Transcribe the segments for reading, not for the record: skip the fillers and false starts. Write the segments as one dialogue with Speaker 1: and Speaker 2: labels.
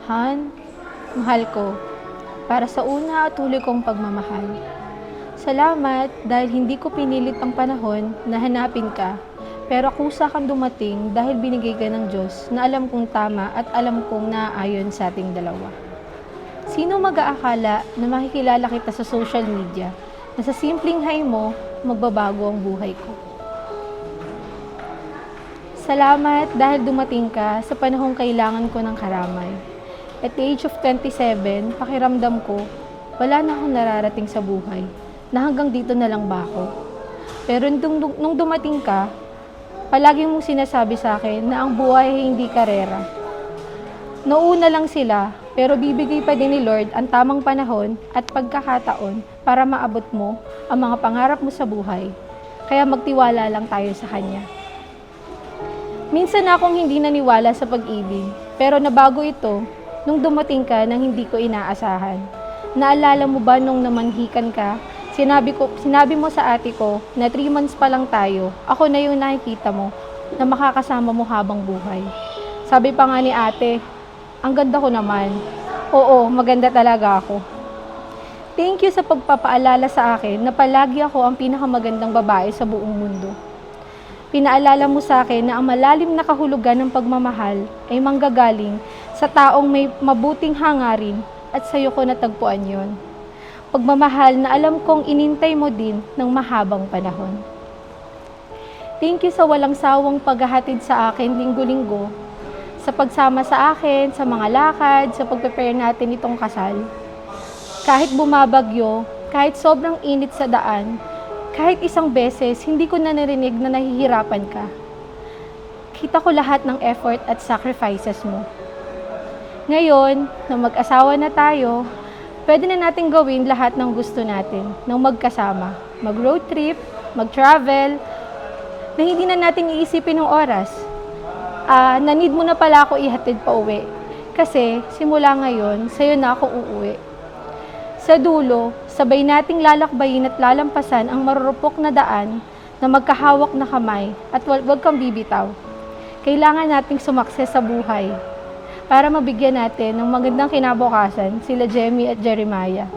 Speaker 1: Han, mahal ko, para sa una at huli kong pagmamahal. Salamat dahil hindi ko pinilit ang panahon na hanapin ka, pero kusa kang dumating dahil binigay ka ng Diyos na alam kong tama at alam kong naaayon sa ating dalawa. Sino mag-aakala na makikilala kita sa social media na sa simpleng hay mo, magbabago ang buhay ko? Salamat dahil dumating ka sa panahong kailangan ko ng karamay. At the age of 27, pakiramdam ko, wala na akong nararating sa buhay, na hanggang dito na lang ba ako. Pero nung dumating ka, palagi mong sinasabi sa akin na ang buhay ay hindi karera. Nauna lang sila, pero bibigay pa din ni Lord ang tamang panahon at pagkakataon para maabot mo ang mga pangarap mo sa buhay. Kaya magtiwala lang tayo sa Kanya. Minsan akong hindi naniwala sa pag-ibig, pero nabago ito nung dumating ka nang hindi ko inaasahan. Naalala mo ba nung namanhikan ka, sinabi mo sa ate ko na 3 months pa lang tayo, ako na yung nakikita mo na makakasama mo habang buhay. Sabi pa nga ni ate, ang ganda ko naman. Oo, maganda talaga ako. Thank you sa pagpapaalala sa akin na palagi ako ang pinakamagandang babae sa buong mundo. Pinaalala mo sa akin na ang malalim na kahulugan ng pagmamahal ay manggagaling sa taong may mabuting hangarin at sa'yo ko natagpuan yon. Pagmamahal na alam kong inintay mo din ng mahabang panahon. Thank you sa walang sawang paghahatid sa akin linggo-linggo, sa pagsama sa akin, sa mga lakad, sa pag-prepare natin itong kasal. Kahit bumabagyo, kahit sobrang init sa daan, kahit isang beses, hindi ko na narinig na nahihirapan ka. Kita ko lahat ng effort at sacrifices mo. Ngayon, na mag-asawa na tayo, pwede na natin gawin lahat ng gusto natin nang magkasama. Mag-road trip, mag-travel, na hindi na natin iisipin ng oras. Na need mo na pala ako ihatid pa uwi. Kasi simula ngayon, sa'yo na ako uuwi. Sa dulo, sabay nating lalakbayin at lalampasan ang marurupok na daan na magkahawak na kamay at wag kang bibitaw. Kailangan nating sumakses sa buhay para mabigyan natin ng magandang kinabukasan sila Jemmy at Jeremiah.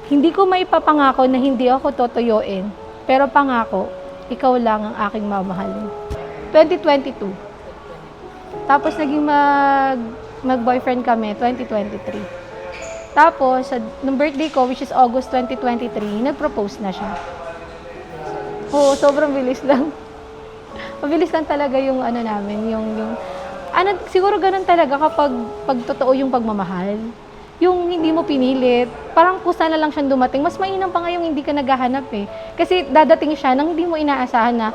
Speaker 1: Hindi ko maipapangako na hindi ako totoyoin, pero pangako, ikaw lang ang aking mamahalin. 2022. Tapos naging mag-boyfriend kami, 2023. Tapos, nung birthday ko, which is August 2023, nag-propose na siya. Oo, sobrang bilis lang. Mabilis lang talaga yung ano namin, siguro ganun talaga kapag totoo yung pagmamahal. Yung hindi mo pinilit, parang kusa na lang siyang dumating. Mas mainam pa nga yung hindi ka naghahanap eh. Kasi dadating siya nang hindi mo inaasahan na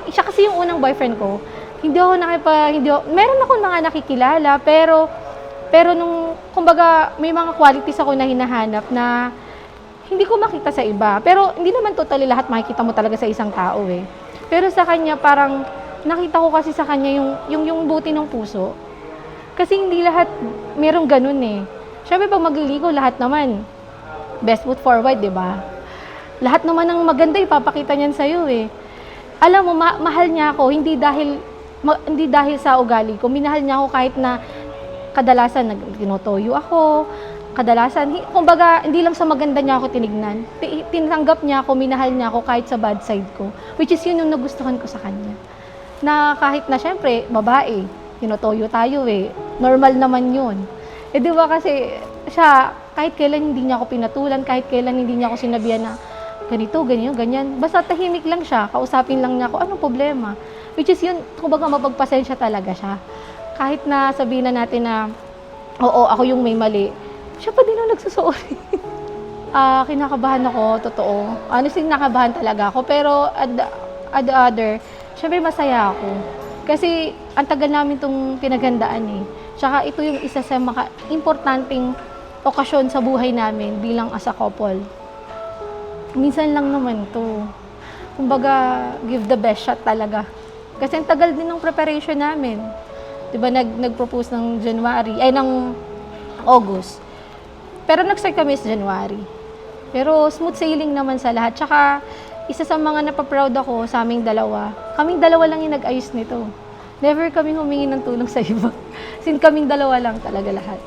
Speaker 1: siya kasi yung unang boyfriend ko. Meron akong mga nakikilala, pero nung, kumbaga, may mga qualities ako na hinahanap na hindi ko makita sa iba. Pero hindi naman totally lahat makikita mo talaga sa isang tao eh. Pero sa kanya, parang nakita ko kasi sa kanya yung buti ng puso. Kasi hindi lahat merong ganun eh. Siyempre pag magliligaw, lahat naman best foot forward, di ba? Lahat naman ng maganda ipapakita niyan sa'yo eh. Alam mo, mahal niya ako, hindi dahil sa ugali ko. Minahal niya ako kahit na kadalasan tinutoyo ako, kumbaga, hindi lang sa maganda niya ako tinignan. Tinanggap niya ako, minahal niya ako kahit sa bad side ko. Which is yun yung nagustuhan ko sa kanya. Na kahit na syempre, babae, tinutoyo tayo eh. Normal naman yun. Eh di ba kasi siya, kahit kailan hindi niya ako pinatulan, kahit kailan hindi niya ako sinabihan na ganito, ganyan. Basta tahimik lang siya, kausapin lang niya ako, anong problema? Which is yun, kumbaga mapagpasensya talaga siya. Kahit na sabihin na natin na, oo, ako yung may mali, siya pa din ang nagsusorry. Kinakabahan ako, totoo. Honestly, nakabahan talaga ako. Pero at the other, syempre masaya ako. Kasi ang tagal namin itong pinaghandaan eh. Tsaka ito yung isa sa importanteng okasyon sa buhay namin bilang as a couple. Minsan lang naman to. Kumbaga, give the best shot talaga. Kasi ang tagal din ng preparation namin. Diba, nag-propose ng August. Pero nag-start kami sa January. Pero smooth sailing naman sa lahat. Tsaka, isa sa mga napaproud ako sa aming dalawa. Kaming dalawa lang yung nag-ayos nito. Never kami humingi ng tulong sa iba. Sin kaming dalawa lang talaga lahat.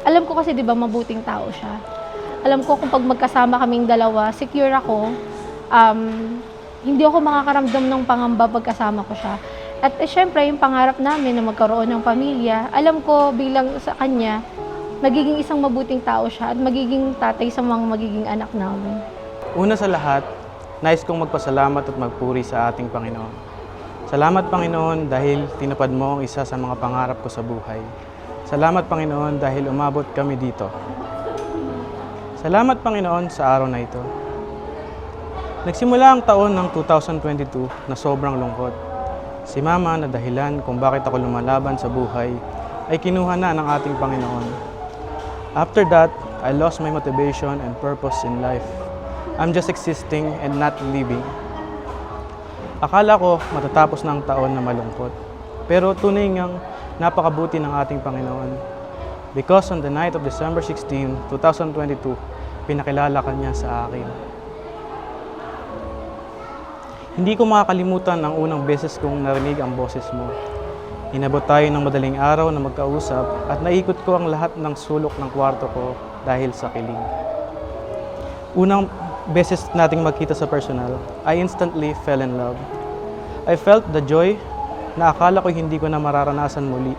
Speaker 1: Alam ko kasi 'di ba mabuting tao siya. Alam ko kung pag magkasama kaming dalawa, secure ako. Hindi ako makakaramdam ng pangamba pagkasama ko siya. At syempre, yung pangarap namin na magkaroon ng pamilya, alam ko bilang sa kanya, magiging isang mabuting tao siya at magiging tatay sa mga magiging anak namin.
Speaker 2: Una sa lahat, nais kong magpasalamat at magpuri sa ating Panginoon. Salamat Panginoon dahil tinupad mo ang isa sa mga pangarap ko sa buhay. Salamat Panginoon dahil umabot kami dito. Salamat Panginoon sa araw na ito. Nagsimula ang taon ng 2022 na sobrang lungkot. Si Mama na dahilan kung bakit ako lumalaban sa buhay ay kinuha na ng ating Panginoon. After that, I lost my motivation and purpose in life. I'm just existing and not living. Akala ko matatapos na ang taon na malungkot. Pero tunay ngang napakabuti ng ating Panginoon. Because on the night of December 16, 2022, pinakilala ka niya sa akin. Hindi ko makakalimutan ang unang beses kong narinig ang boses mo. Inabot tayo ng madaling araw na magkausap at naikot ko ang lahat ng sulok ng kwarto ko dahil sa kilig. Unang beses nating magkita sa personal, I instantly fell in love. I felt the joy na akala ko hindi ko na mararanasan muli.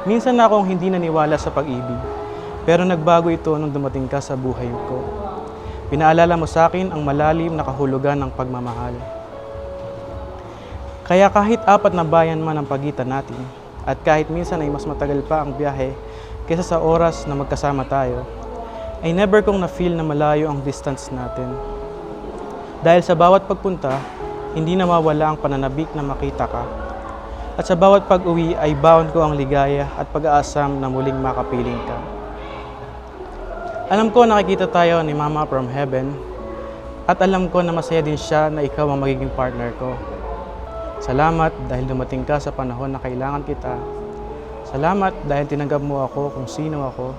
Speaker 2: Minsan na akong hindi naniwala sa pag-ibig, pero nagbago ito nung dumating ka sa buhay ko. Pinaalala mo sa akin ang malalim na kahulugan ng pagmamahal. Kaya kahit 4 na bayan man ang pagitan natin, at kahit minsan ay mas matagal pa ang biyahe kaysa sa oras na magkasama tayo, ay never kong na-feel na malayo ang distance natin. Dahil sa bawat pagpunta, hindi nawawala ang pananabik na makita ka. At sa bawat pag-uwi ay baon ko ang ligaya at pag-aasam na muling makapiling ka. Alam ko nakikita tayo ni Mama from heaven, at alam ko na masaya din siya na ikaw ang magiging partner ko. Salamat dahil dumating ka sa panahon na kailangan kita. Salamat dahil tinanggap mo ako kung sino ako.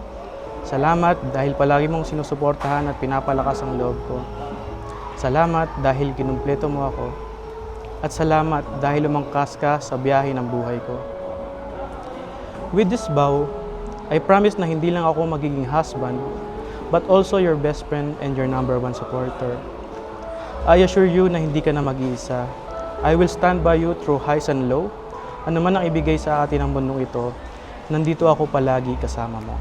Speaker 2: Salamat dahil palagi mong sinusuportahan at pinapalakas ang loob ko. Salamat dahil kinumpleto mo ako. At salamat dahil umangkas ka sa biyahe ng buhay ko. With this vow, I promise na hindi lang ako magiging husband, but also your best friend and your #1 supporter. I assure you na hindi ka na mag-iisa. I will stand by you through highs and low. Ano man ang ibigay sa atin ng mundong ito, nandito ako palagi kasama mo.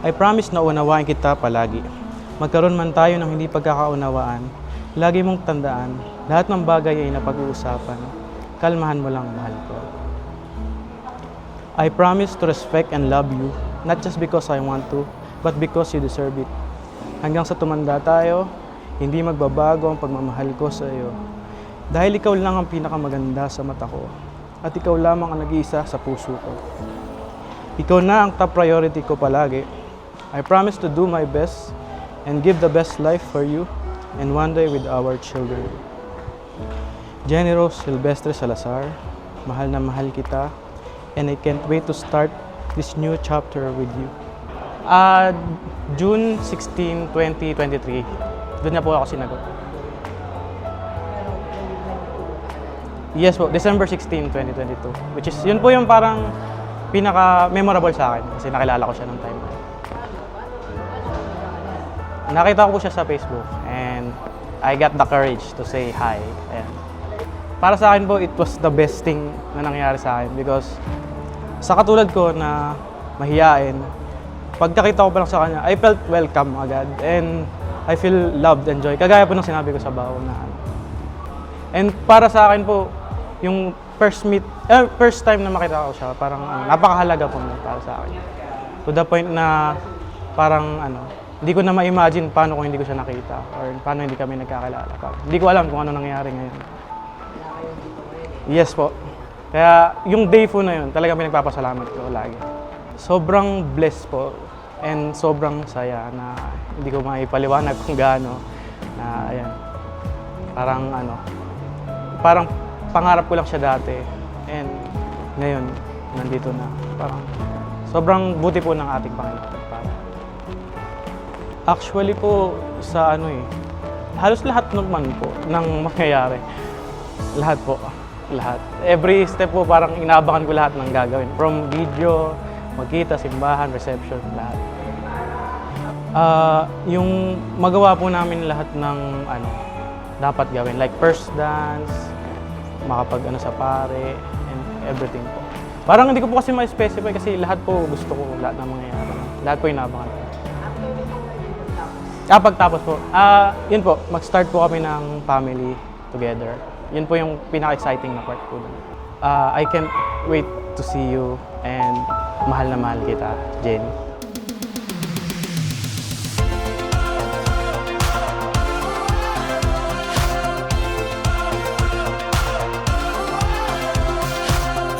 Speaker 2: I promise na unawain kita palagi. Magkaroon man tayo ng hindi pagkakaunawaan, lagi mong tandaan, lahat ng bagay ay napag-uusapan. Kalmahan mo lang, mahal ko. I promise to respect and love you, not just because I want to, but because you deserve it. Hanggang sa tumanda tayo, hindi magbabago ang pagmamahal ko sa iyo. Dahil ikaw lang ang pinakamaganda sa mata ko, at ikaw lamang ang nag-iisa sa puso ko. Ikaw na ang top priority ko palagi. I promise to do my best and give the best life for you and one day with our children. Jenny Rose Silvestre Salazar, mahal na mahal kita, and I can't wait to start this new chapter with you. June 16, 2023, doon na po ako sinagot. Yes po, December 16, 2022. Which is, yun po yung parang pinaka-memorable sa akin kasi nakilala ko siya nung time. Nakita ko po siya sa Facebook and I got the courage to say hi. And para sa akin po, it was the best thing na nangyari sa akin because sa katulad ko na mahiyain, pagkakita ko pa lang sa kanya, I felt welcome agad and I feel loved and joy. Kagaya po ng sinabi ko sa bao na and para sa akin po, yung first time na makita ko siya, parang napakahalaga po para sa akin. To the point na parang hindi ko na ma-imagine paano kung hindi ko siya nakita or paano hindi kami nagkakilala. Hindi ko alam kung ano nangyayari ngayon. Yes po. Kaya yung day po na yun, talagang pinagpapasalamat ko lagi. Sobrang blessed po and sobrang saya na hindi ko maipaliwanag kung gaano na ayan. Parang pangarap ko lang siya dati and ngayon nandito na. Parang sobrang buti po ng ating Panginoon. Actually po sa halos lahat naman po ng mangyayari. Lahat po. lahat. Every step po parang inaabangan ko lahat ng gagawin. From video, magkita, simbahan, reception, lahat. Yung magawa po namin lahat ng dapat gawin. Like first dance, makapag sa pare, and everything po. Parang hindi ko po kasi ma-specify kasi lahat po gusto ko, lahat ng mangyayari. Lahat po inaabangan ko. Pagtapos po, yun po, mag-start po kami ng family together. Yun po yung pinaka-exciting na part po. I can't wait to see you and mahal na mahal kita, Jenny.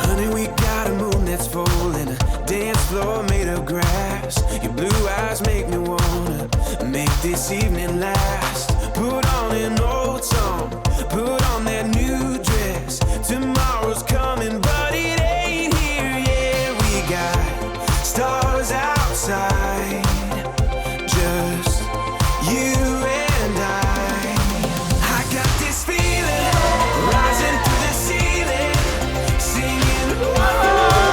Speaker 3: Honey, we got a moon that's full and a dance floor made of grass. Your blue eyes make me wanna make this evening last. Put on an old song, put on that new dress. Tomorrow's coming, but it ain't here yet. We got stars outside, just you and I got this feeling rising through the ceiling, singing. Oh,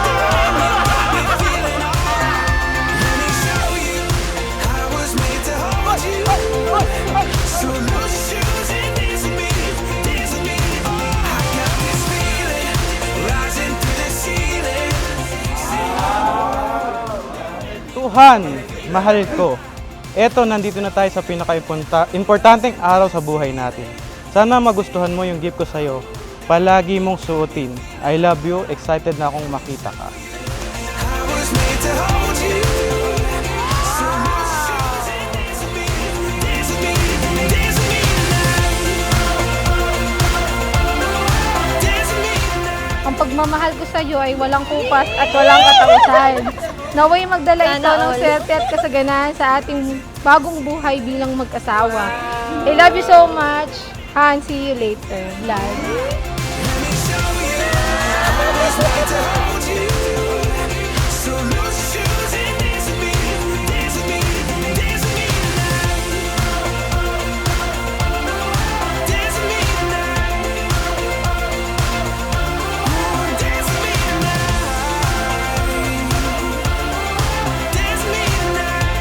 Speaker 3: damn, you got me feeling alright. Let me show you I was made to hold you. So lose your shoes and dance with me, dance with me. I got this feeling rising through the ceiling.
Speaker 2: Tuhan, mahal ko. Eto, nandito na tayo sa pinaka-importanteng araw sa buhay natin. Sana magustuhan mo yung gift ko sa'yo. Palagi mong suotin. I love you. Excited na akong makita ka.
Speaker 3: I was made to hold you. So lose your shoes and dance with me, dance with me, dance with me tonight. Dance with me tonight.
Speaker 1: Ang pagmamahal ko sa iyo ay walang kupas at walang katausan. Naway magdala ito ng swerte at kasaganahan sa ating bagong buhay bilang mag-asawa. I love you so much. Han, see you later. Love.
Speaker 3: Let me show you. I was made to hold you. So lose your shoes and dance with me, dance with me, dance with me tonight. Dance with me tonight. Oh, dance with me tonight. Dance with me tonight.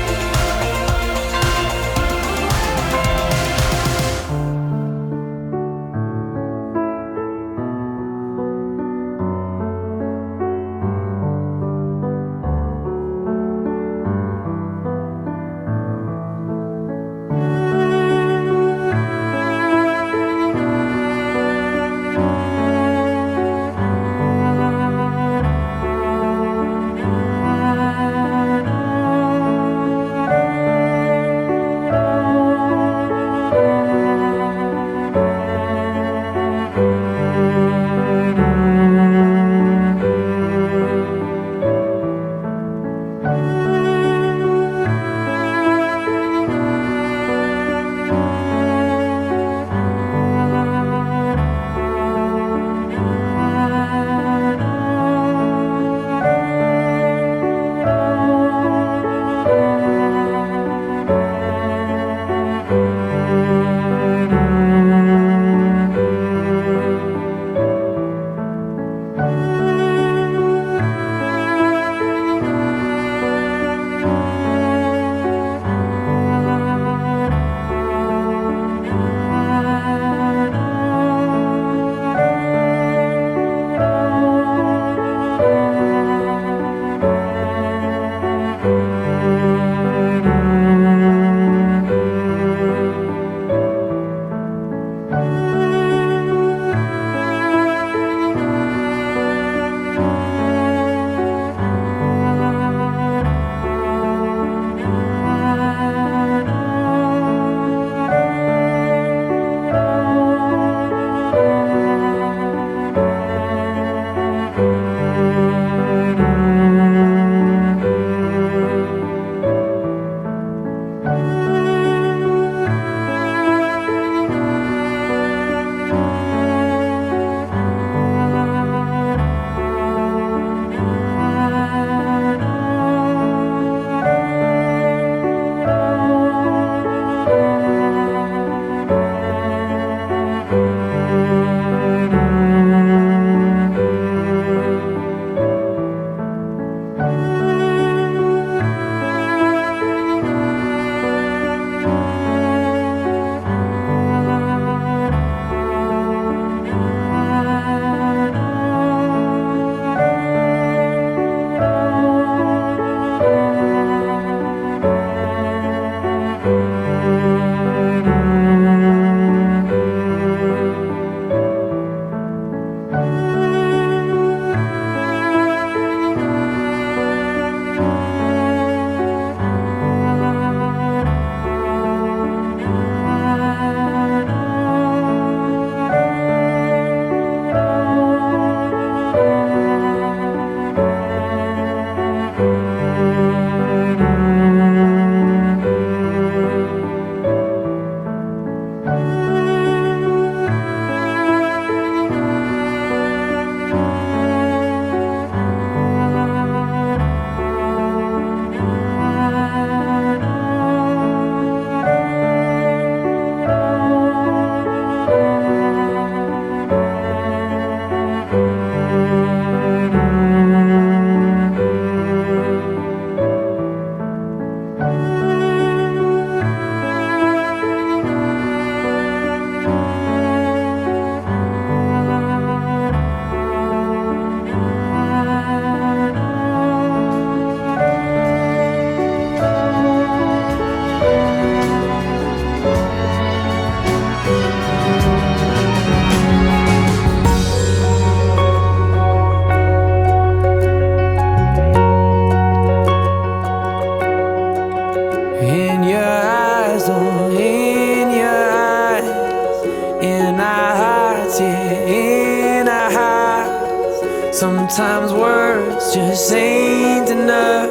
Speaker 3: Sometimes words just ain't enough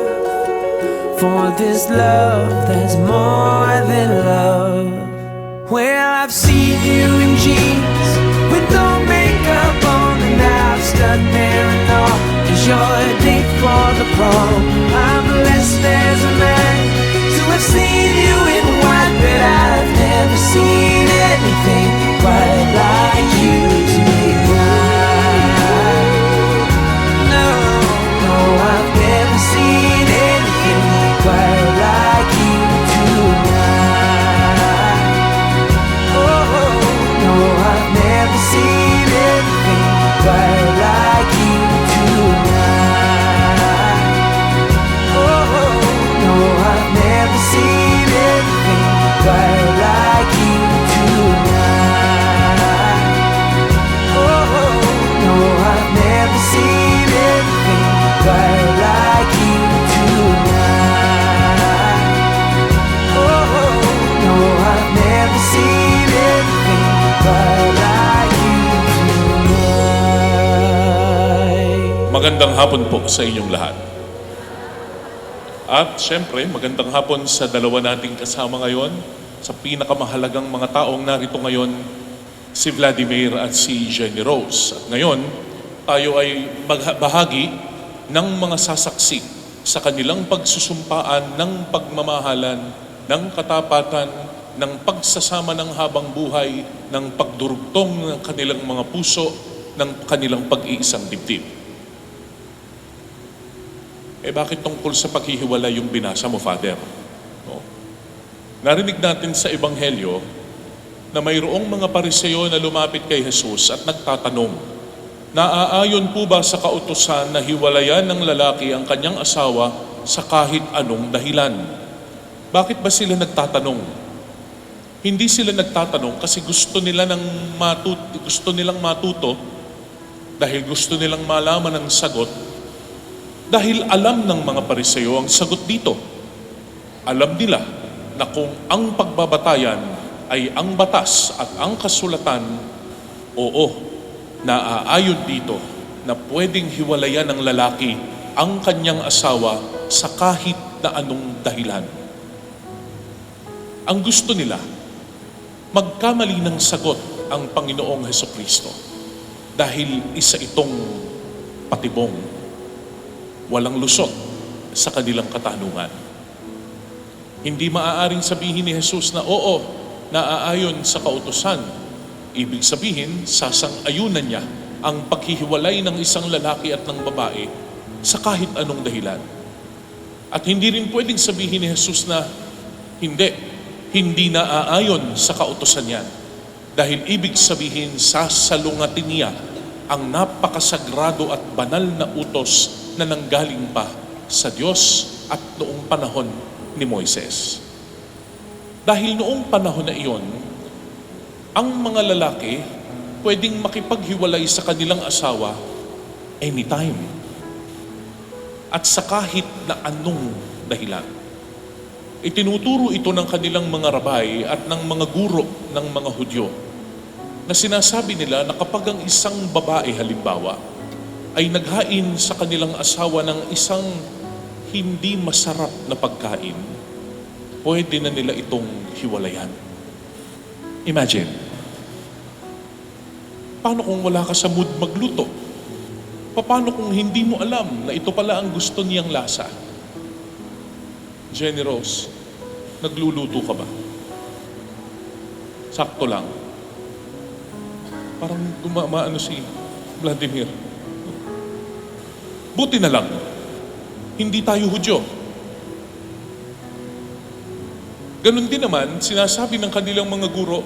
Speaker 3: for this love that's more than love. Well, I've seen you in jeans with no makeup on, and I've stood there and all is your date for the prom. I'm blessed as a man to have seen you in white, but I've never seen anything quite like you tonight. No, no, I've never seen anything quite like you tonight. Oh, no, I've never seen anything quite like you tonight. Oh, no, I've never seen anything quite like you tonight. Oh, no, I've never seen anything quite like you tonight. Oh, no, I've never seen anything quite like you tonight.
Speaker 4: Magandang hapon po sa inyong lahat. At syempre, magandang hapon sa dalawa nating kasama ngayon, sa pinakamahalagang mga taong narito ngayon, si Vladimir at si Jenny Rose. At ngayon, tayo ay bahagi ng mga sasaksi sa kanilang pagsusumpaan ng pagmamahalan, ng katapatan, ng pagsasama ng habang buhay, ng pagdurugtong ng kanilang mga puso, ng kanilang pag-iisang dibdib. Bakit tungkol sa paghihiwalay yung binasa mo, Father? No? Narinig natin sa Ebanghelyo na mayroong mga Pariseo na lumapit kay Jesus at nagtatanong, naaayon po ba sa kautusan na hiwalayan ng lalaki ang kanyang asawa sa kahit anong dahilan? Bakit ba sila nagtatanong? Hindi sila nagtatanong kasi gusto nilang matuto, dahil gusto nilang malaman ang sagot. Dahil alam ng mga Pariseo ang sagot dito. Alam nila na kung ang pagbabatayan ay ang batas at ang kasulatan, oo, naaayon dito na pwedeng hiwalayan ng lalaki ang kanyang asawa sa kahit na anong dahilan. Ang gusto nila, magkamali ng sagot ang Panginoong Hesukristo dahil isa itong patibong, walang lusot sa kanilang katanungan. Hindi maaaring sabihin ni Jesus na oo, naaayon sa kautusan. Ibig sabihin, sasang-ayunan niya ang paghihiwalay ng isang lalaki at ng babae sa kahit anong dahilan. At hindi rin pwedeng sabihin ni Jesus na hindi naaayon sa kautusan yan. Dahil ibig sabihin, sasalungatin niya ang napakasagrado at banal na utos na nanggaling pa sa Diyos at noong panahon ni Moises. Dahil noong panahon na iyon, ang mga lalaki pwedeng makipaghiwalay sa kanilang asawa anytime at sa kahit na anong dahilan. Itinuturo ito ng kanilang mga rabay at ng mga guro ng mga Hudyo na sinasabi nila na kapag ang isang babae halimbawa ay naghain sa kanilang asawa ng isang hindi masarap na pagkain, pwede na nila itong hiwalayan. Imagine, paano kung wala ka sa mood magluto? Paano kung hindi mo alam na ito pala ang gusto niyang lasa? Jenny Rose, nagluluto ka ba? Sakto lang. Parang maano si Vladimir. Buti na lang, hindi tayo Hudyo. Ganon din naman, sinasabi ng kanilang mga guro,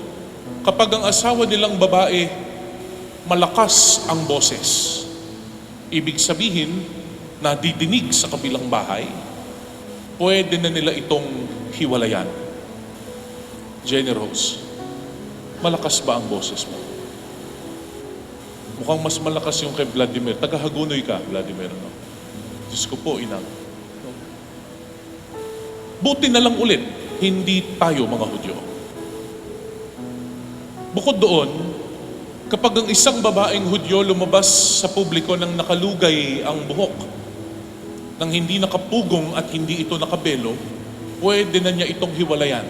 Speaker 4: kapag ang asawa nilang babae, malakas ang boses. Ibig sabihin, nadidinig sa kabilang bahay, pwede na nila itong hiwalayan. Jenny Rose, malakas ba ang boses mo? Mukhang mas malakas yung kay Vladimir. Tagahagunoy ka, Vladimir. No? Diyos ko po, inang. No? Buti na lang ulit, hindi tayo mga Hudyo. Bukod doon, Kapag ang isang babaeng Hudyo lumabas sa publiko nang nakalugay ang buhok, nang hindi nakapugong at hindi ito nakabelo, pwede na niya itong hiwalayan.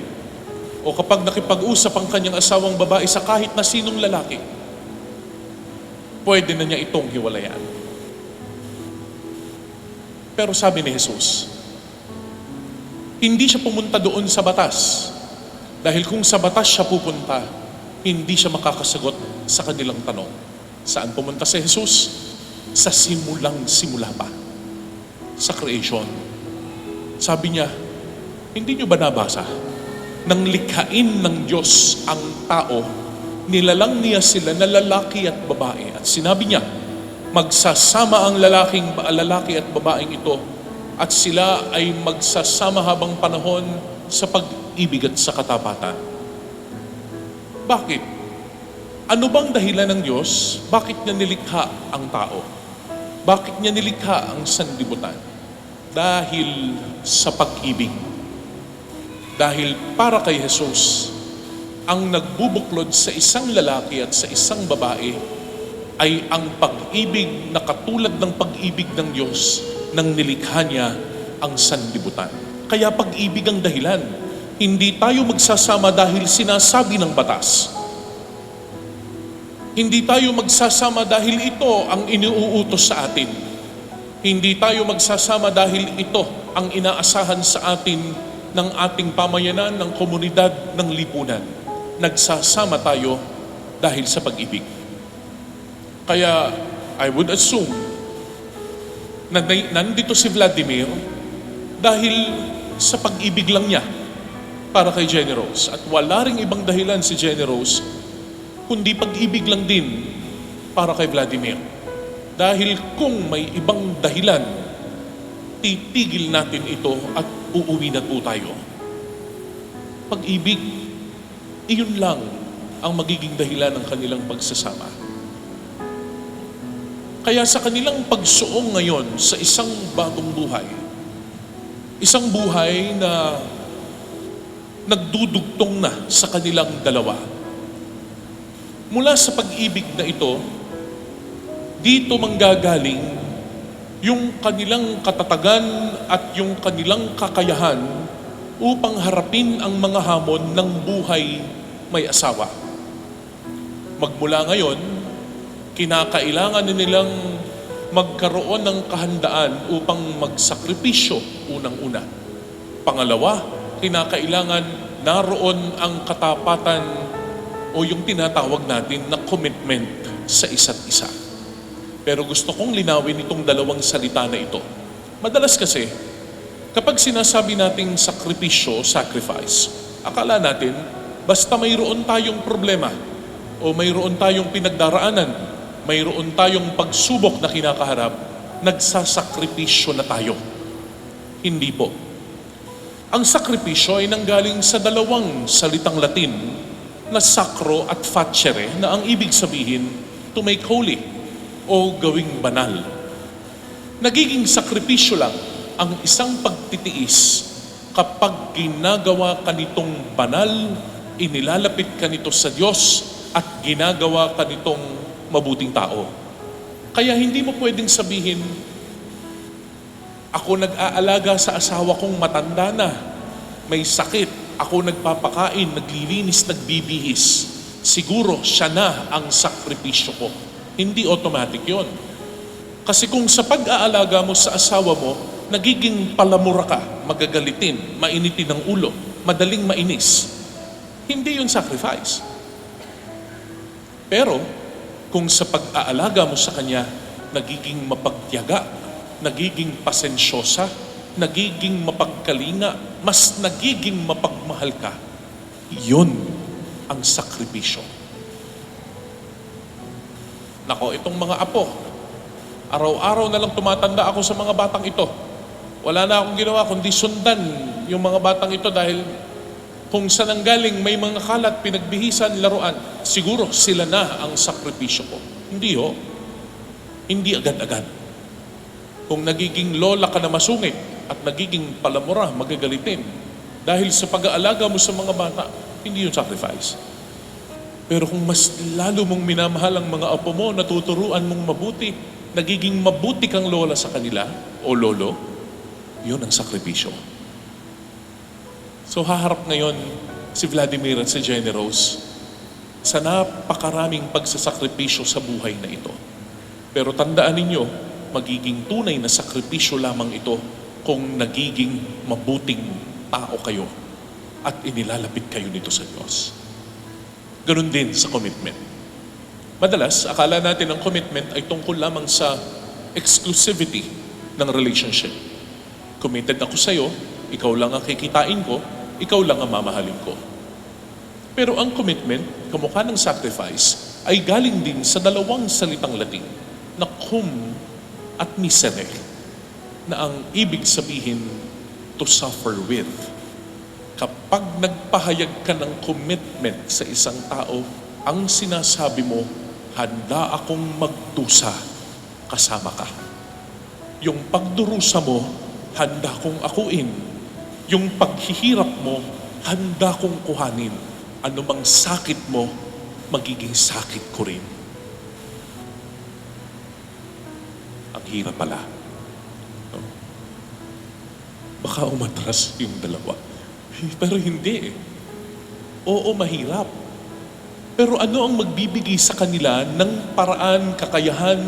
Speaker 4: O kapag nakipag-usap ang kanyang asawang babae sa kahit na sinong lalaki, pwede na niya itong hiwalayan. Pero sabi ni Jesus, hindi siya pumunta doon sa batas. Dahil kung sa batas siya pupunta, hindi siya makakasagot sa kanilang tanong. Saan pumunta si Jesus? Sa simulang-simula pa. Sa creation. Sabi niya, hindi niyo ba nabasa? Nang likhain ng Diyos ang tao, nilalang niya sila na lalaki at babae. At sinabi niya, magsasama ang lalaki at babaeng ito at sila ay magsasama habang panahon sa pag-ibig at sa katapatan. Bakit? Ano bang dahilan ng Diyos? Bakit niya nilikha ang tao? Bakit niya nilikha ang sanlibutan? Dahil sa pag-ibig. Dahil para kay Jesus, ang nagbubuklod sa isang lalaki at sa isang babae ay ang pag-ibig na katulad ng pag-ibig ng Diyos nang nilikha niya ang sanlibutan. Kaya pag-ibig ang dahilan. Hindi tayo magsasama dahil sinasabi ng batas. Hindi tayo magsasama dahil ito ang iniuutos sa atin. Hindi tayo magsasama dahil ito ang inaasahan sa atin ng ating pamayanan, ng komunidad, ng lipunan. Nagsasama tayo dahil sa pag-ibig. Kaya I would assume na nandito si Vladimir dahil sa pag-ibig lang niya para kay Jenny Rose. At wala ring ibang dahilan si Jenny Rose, kundi pag-ibig lang din para kay Vladimir. Dahil kung may ibang dahilan, titigil natin ito at uuwi na po tayo. Pag-ibig, iyon lang ang magiging dahilan ng kanilang pagsasama. Kaya sa kanilang pagsuong ngayon sa isang bagong buhay, isang buhay na nagdudugtong na sa kanilang dalawa. Mula sa pag-ibig na ito, dito manggagaling yung kanilang katatagan at yung kanilang kakayahan upang harapin ang mga hamon ng buhay may asawa. Magmula ngayon, kinakailangan nilang magkaroon ng kahandaan upang magsakripisyo unang-una. Pangalawa, kinakailangan naroon ang katapatan o yung tinatawag natin na commitment sa isa't isa. Pero gusto kong linawin itong dalawang salita na ito. Madalas kasi, kapag sinasabi nating sakripisyo, sacrifice, akala natin, basta mayroon tayong problema o mayroon tayong pinagdaraanan, mayroon tayong pagsubok na kinakaharap, nagsasakripisyo na tayo. Hindi po. Ang sakripisyo ay nanggaling sa dalawang salitang Latin na sacro at facere, na ang ibig sabihin, to make holy o gawing banal. Nagiging sakripisyo lang ang isang pagtitiis kapag ginagawa ka nitong banal, inilalapit ka nito sa Diyos at ginagawa ka nitong mabuting tao. Kaya hindi mo pwedeng sabihin, ako nag-aalaga sa asawa kong matanda na, may sakit, ako nagpapakain, naglilinis, nagbibihis. Siguro siya na ang sakripisyo ko. Hindi automatic yon. Kasi kung sa pag-aalaga mo sa asawa mo, nagiging palamura ka, magagalitin, mainitin ang ulo, madaling mainis. Hindi yun sacrifice. Pero, kung sa pag-aalaga mo sa kanya, nagiging mapagtiyaga, nagiging pasensyosa, nagiging mapagkalinga, mas nagiging mapagmahal ka, yun ang sakripisyo. Nako, itong mga apo, araw-araw na lang tumatanda ako sa mga batang ito. Wala na akong ginawa kundi sundan yung mga batang ito dahil kung saan ang galing may mga kalat, pinagbihisan, laruan, siguro sila na ang sakripisyo ko. Hindi ho. Hindi agad-agad. Kung nagiging lola ka na masungit at nagiging palamura, magagalitin, dahil sa pag-aalaga mo sa mga bata, hindi yung sacrifice. Pero kung mas lalo mong minamahal ang mga apo mo, natuturuan mong mabuti, nagiging mabuti kang lola sa kanila o lolo, yun ang sakripisyo. So haharap ngayon si Vladimir at si Jenny Rose sa napakaraming pagsasakripisyo sa buhay na ito. Pero tandaan ninyo, magiging tunay na sakripisyo lamang ito kung nagiging mabuting tao kayo at inilalapit kayo nito sa Diyos. Ganun din sa commitment. Madalas, akala natin ang commitment ay tungkol lamang sa exclusivity ng relationship. Committed ako sa'yo, ikaw lang ang kikitain ko, ikaw lang ang mamahalin ko. Pero ang commitment, kamukha ng sacrifice, ay galing din sa dalawang salitang Latin na cum at misere, na ang ibig sabihin to suffer with. Kapag nagpahayag ka ng commitment sa isang tao, ang sinasabi mo, handa akong magdusa kasama ka. Yung pagdurusa mo, handa kong akuin. Yung paghihirap mo, handa kong kuhanin. Ano mang sakit mo, magiging sakit ko rin. Ang hirap pala. No? Baka umatras yung dalawa. Pero hindi eh. Oo, mahirap. Pero ano ang magbibigay sa kanila ng paraan, kakayahan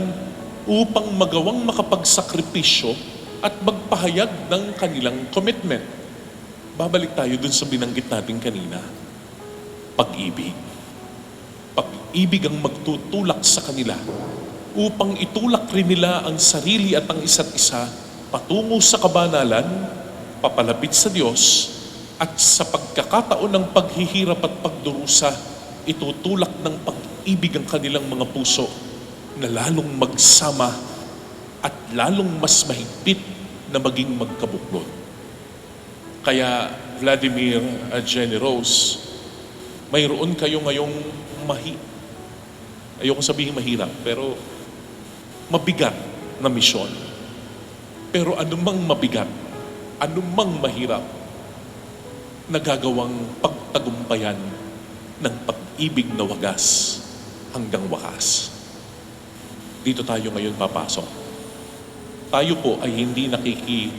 Speaker 4: upang magawang makapagsakripisyo at magpahayag ng kanilang commitment? Babalik tayo dun sa binanggit natin kanina. Pag-ibig. Pag-ibig ang magtutulak sa kanila upang itulak rin nila ang sarili at ang isa't isa patungo sa kabanalan, papalapit sa Diyos, at sa pagkakataon ng paghihirap at pagdurusa, itutulak ng pag-ibig ang kanilang mga puso na lalong magsama at lalong mas mahigpit na maging magkabuklod. Kaya Vladimir at Jenny Rose, mayroon kayo ngayong ayoko sabihin mahirap, pero mabigat na misyon. Pero anumang mabigat, anumang mahirap, nagagawang pagtagumpayan ng pag-ibig na wagas hanggang wakas. Dito tayo ngayon papasok. Tayo po ay hindi nakikisalo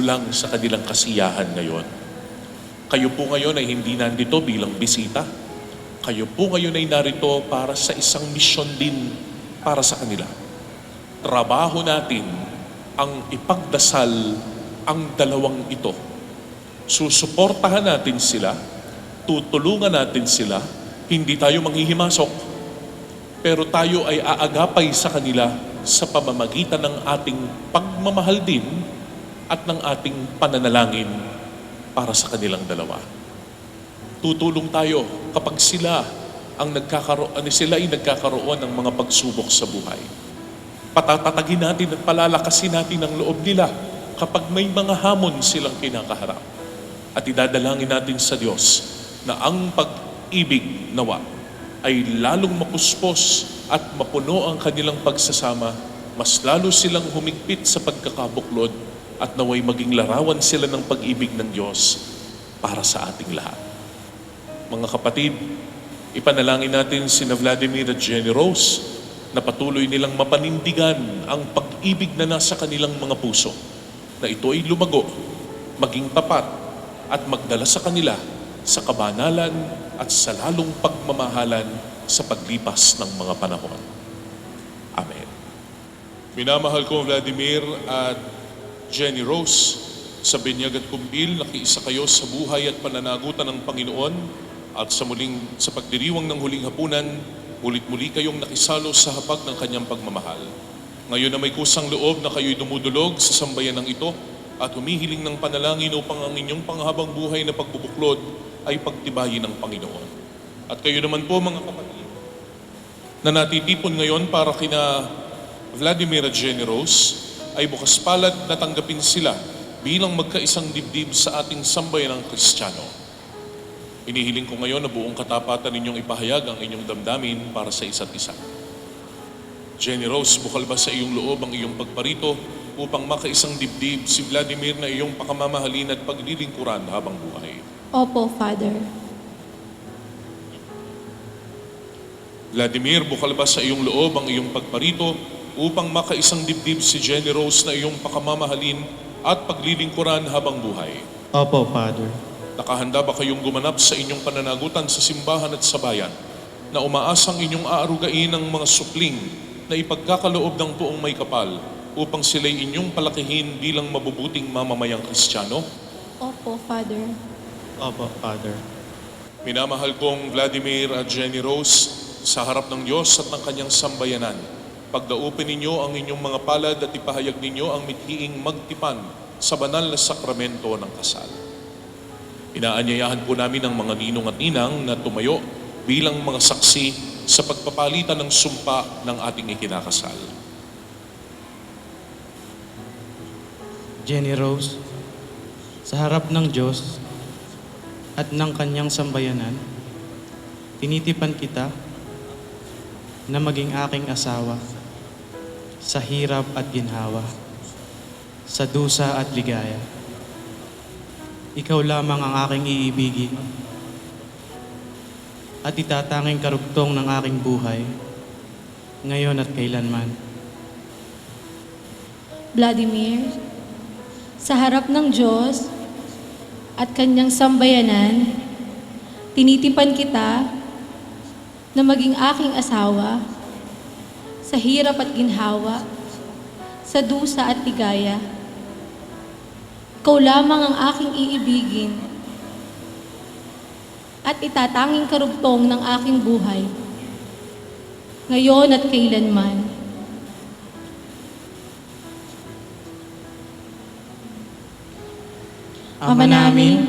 Speaker 4: lang sa kanilang kasiyahan ngayon. Kayo po ngayon ay hindi nandito bilang bisita. Kayo po ngayon ay narito para sa isang misyon din para sa kanila. Trabaho natin ang ipagdasal ang dalawang ito. Susuportahan natin sila, tutulungan natin sila, hindi tayo manghihimasok, pero tayo ay aagapay sa kanila sa pamamagitan ng ating pagmamahal din at ng ating pananalangin para sa kanilang dalawa. Tutulong tayo kapag sila ay nagkakaroon ng mga pagsubok sa buhay. Patatatagin natin at palalakasin natin ang loob nila kapag may mga hamon silang kinakaharap. At idadalangin natin sa Diyos na ang pag-ibig nawa ay lalong mapuspos at mapuno ang kanilang pagsasama, mas lalo silang humigpit sa pagkakabuklod at naway maging larawan sila ng pag-ibig ng Diyos para sa ating lahat. Mga kapatid, ipanalangin natin sina Vladimir at Jenny Rose na patuloy nilang mapanindigan ang pag-ibig na nasa kanilang mga puso, na ito ay lumago, maging tapat, at magdala sa kanila sa kabanalan at sa lalong pagmamahalan sa paglipas ng mga panahon. Amen. Minamahal ko Vladimir at Jenny Rose, sa binyag at kumbil, nakiisa kayo sa buhay at pananagutan ng Panginoon, at sa pagdiriwang ng huling hapunan, mulit-muli kayong nakisalo sa hapag ng kanyang pagmamahal. Ngayon na may kusang loob na kayo'y dumudulog sa sambayan ng ito, at humihiling ng panalangin upang ang inyong panghabang buhay na pagbubuklod ay pagtibayin ng Panginoon. At kayo naman po mga kapatid na natitipon ngayon para kina Vladimir at Jenny Rose, ay bukas palad na tanggapin sila bilang magkaisang dibdib sa ating sambayan ng Kristiyano. Hinihiling ko ngayon na buong katapatan ninyong ipahayag ang inyong damdamin para sa isa't isa. Jenny Rose, bukal ba sa iyong loob ang iyong pagparito upang makaisang dibdib si Vladimir na iyong pakamamahalin at paglilingkuran habang buhay?
Speaker 1: Opo, Father.
Speaker 4: Vladimir, bukal ba sa iyong loob ang iyong pagparito upang makaisang dibdib si Jenny Rose na iyong pakamamahalin at paglilingkuran habang buhay?
Speaker 2: Opo, Father.
Speaker 4: Nakahanda ba kayong gumanap sa inyong pananagutan sa simbahan at sa bayan na umaasang inyong aarugain ang mga supling na ipagkakaloob ng buong may kapal upang sila'y inyong palakihin bilang mabubuting mamamayang Kristiyano?
Speaker 1: Opo, Father.
Speaker 2: Opo, Father.
Speaker 4: Minamahal kong Vladimir at Jenny Rose, sa harap ng Diyos at ng kanyang sambayanan, pagdaupin ninyo ang inyong mga palad at ipahayag ninyo ang mithiing magtipan sa banal na sakramento ng kasal. Inaanyayahan po namin ang mga ninong at ninang na tumayo bilang mga saksi sa pagpapalitan ng sumpa ng ating ikinakasal.
Speaker 2: Jenny Rose, sa harap ng Diyos at ng kanyang sambayanan, tinitipan kita na maging aking asawa sa hirap at ginhawa, sa dusa at ligaya. Ikaw lamang ang aking iibigin at itatanging karugtong ng aking buhay, ngayon at kailanman.
Speaker 1: Vladimir, sa harap ng Diyos at kanyang sambayanan, tinitipan kita na maging aking asawa sa hirap at ginhawa, sa dusa at ligaya. Ikaw lamang ang aking iibigin at itatanging karugtong ng aking buhay, ngayon at kailanman. Ama namin,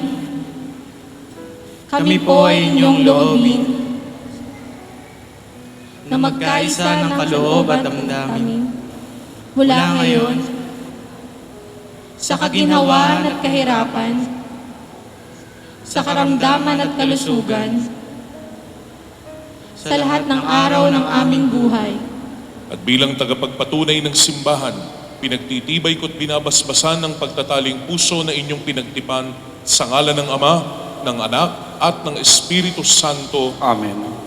Speaker 1: kami po ay inyong loobin na magkaisa ng kaloob at damdamin mula ngayon sa kaginhawaan at kahirapan, sa karamdaman at kalusugan, sa lahat ng araw ng aming buhay.
Speaker 4: At bilang tagapagpatunay ng simbahan, pinagtitibay ko't binabasbasan ng pagtataling puso na inyong pinagtipan sa ngalan ng Ama, ng Anak, at ng Espiritu Santo.
Speaker 5: Amen.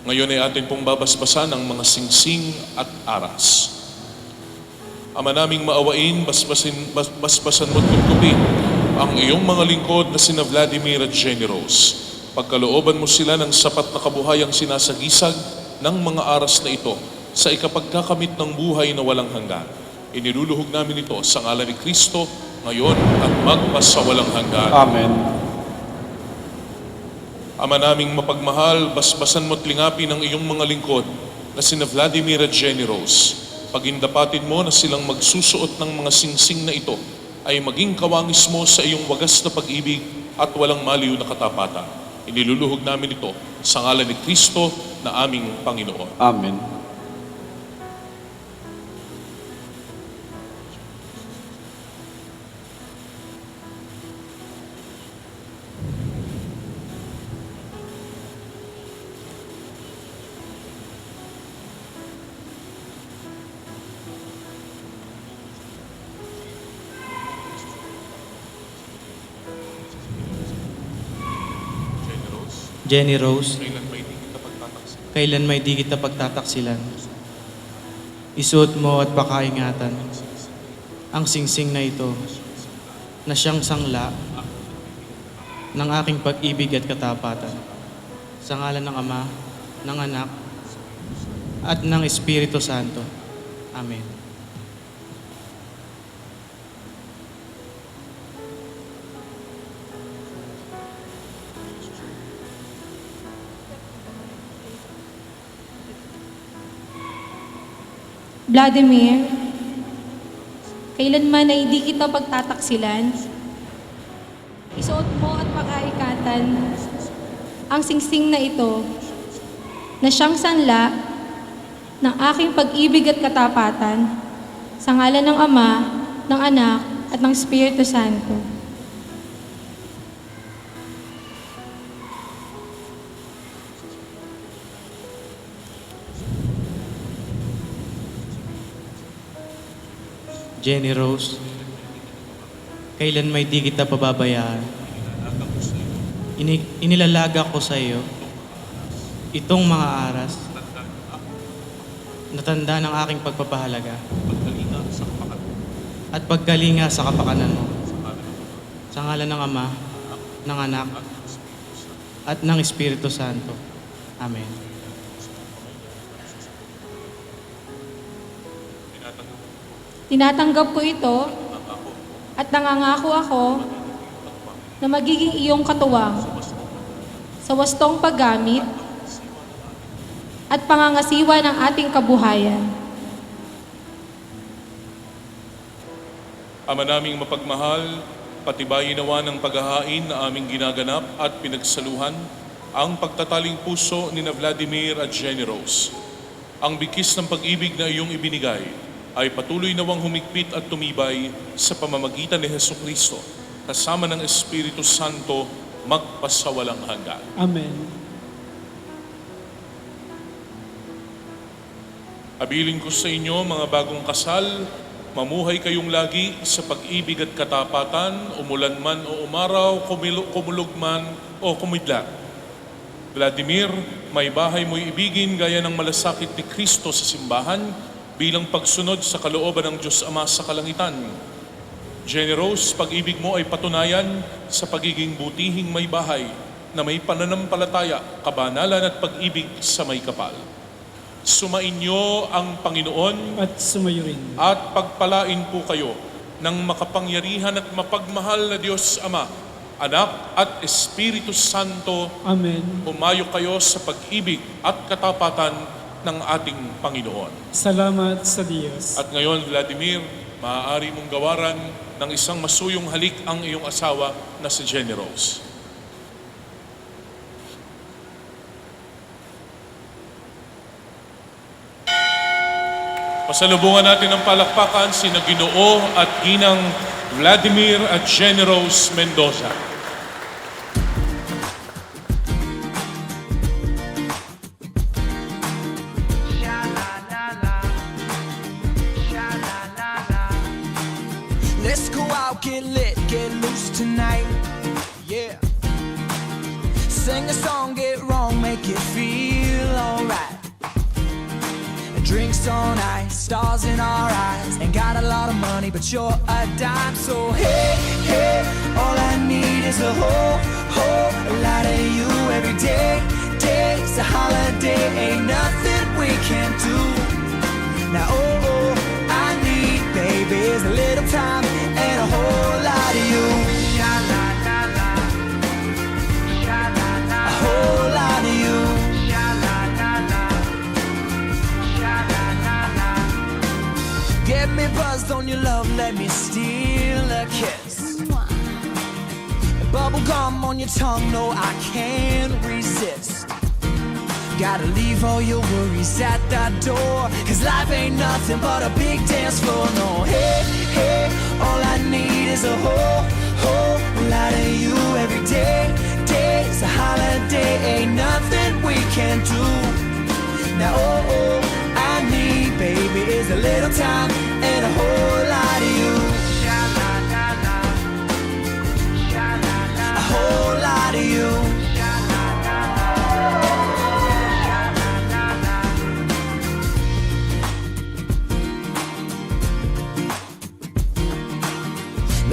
Speaker 4: Ngayon ay atin pong babasbasan ang mga singsing at aras. Ama naming maawain, basbasan mo't tugtugin ang iyong mga lingkod na sina Vladimir at Jenny Rose. Pagkalooban mo sila ng sapat na kabuhayang sinasagisag ng mga aras na ito sa ikapagkakamit ng buhay na walang hanggan. Iniluluhog namin ito sa ngalan ni Kristo ngayon at magpasawalang hanggan.
Speaker 5: Amen.
Speaker 4: Ama naming mapagmahal, basbasan mo't lingapin ang iyong mga lingkod na sina Vladimir at Jenny Rose. Pagindapatin mo na silang magsusuot ng mga singsing na ito ay maging kawangis mo sa iyong wagas na pag-ibig at walang maliw na katapatan. Iniluluhog namin ito sa ngalan ni Kristo na aming Panginoon.
Speaker 5: Amen.
Speaker 2: Jenny Rose,
Speaker 4: Kailan may hindi kita pagtataksin?
Speaker 2: kailan may di kita pagtataksilan. Isuot mo at pakaingatan ang singsing na ito na siyang sangla ng aking pag-ibig at katapatan. Sa ngalan ng Ama, ng Anak, at ng Espiritu Santo. Amen.
Speaker 1: Vladimir, kailanman ay hindi kita pagtataksilan, isuot mo at pakaikatan ang singsing na ito na siyang sanla ng aking pag-ibig at katapatan sa ngalan ng Ama, ng Anak, at ng Espiritu Santo.
Speaker 2: Jenny Rose, kailan may di kita pababayaan. Inilalaga ko sa iyo itong mga aras na tanda ng aking pagpapahalaga at paggalinga sa kapakanan mo. Sa ngalan ng Ama, ng Anak, at ng Espiritu Santo. Amen.
Speaker 1: Tinatanggap ko ito at nangangako ako na magiging iyong katuwang sa wastong paggamit at pangangasiwa ng ating kabuhayan.
Speaker 4: Ama naming mapagmahal, patibayin nawa ng paghahain na aming ginaganap at pinagsaluhan ang pagtataling puso ni na Vladimir at Jenny Rose. Ang bigkis ng pag-ibig na iyong ibinigay ay patuloy nawang humigpit at tumibay sa pamamagitan ni Hesukristo kasama ng Espiritu Santo magpasawalang hanggan.
Speaker 5: Amen.
Speaker 4: Abiling ko sa inyo mga bagong kasal, mamuhay kayong lagi sa pag-ibig at katapatan, umulan man o umaraw, kumulog man o kumidlat. Vladimir, may bahay mo'y ibigin gaya ng malasakit ni Kristo sa simbahan bilang pagsunod sa kalooban ng Diyos Ama sa kalangitan. Jenny Rose, pag-ibig mo ay patunayan sa pagiging butihing may bahay na may pananampalataya, kabanalan at pag-ibig sa may kapal. Sumainyo ang Panginoon
Speaker 5: At sumayo rin.
Speaker 4: at pagpalain po kayo ng makapangyarihan at mapagmahal na Diyos Ama, Anak at Espiritu Santo.
Speaker 5: Amen.
Speaker 4: Umayo kayo sa pag-ibig at katapatan ng ating Panginoon.
Speaker 5: Salamat sa Diyos.
Speaker 4: At ngayon, Vladimir, maaari mong gawaran ng isang masuyong halik ang iyong asawa na si Jenny Rose. Pasalubungan natin ng palakpakan si Ginoo at Ginang Vladimir at Jenny Rose Mendoza.
Speaker 3: Let's go out, get lit, get loose tonight. Yeah. Sing a song, get wrong, make it feel alright. Drinks on ice, stars in our eyes. Ain't got a lot of money, but you're a dime. So hey, hey, all I need is a whole lot of you every day. Day's a holiday, ain't nothing we can't do. Now oh, I need, baby, is a little time and a whole lot of you. Sha-la-la-la. Sha-la-la-la. A whole lot of you. Sha-la-la-la. Sha-la-la-la. Get me buzzed on your love, let me steal a kiss. Bubble gum on your tongue, no, I can't resist. Gotta leave all your worries at the door, 'cause life ain't nothing but a big dance floor. No, hey, hey, all I need is a whole lot of you every day. Day's a holiday, ain't nothing we can't do. Now, oh, I need, baby, is a little time and a whole lot of you. Sha-la-la-la. Sha-la-la. A whole lot of you.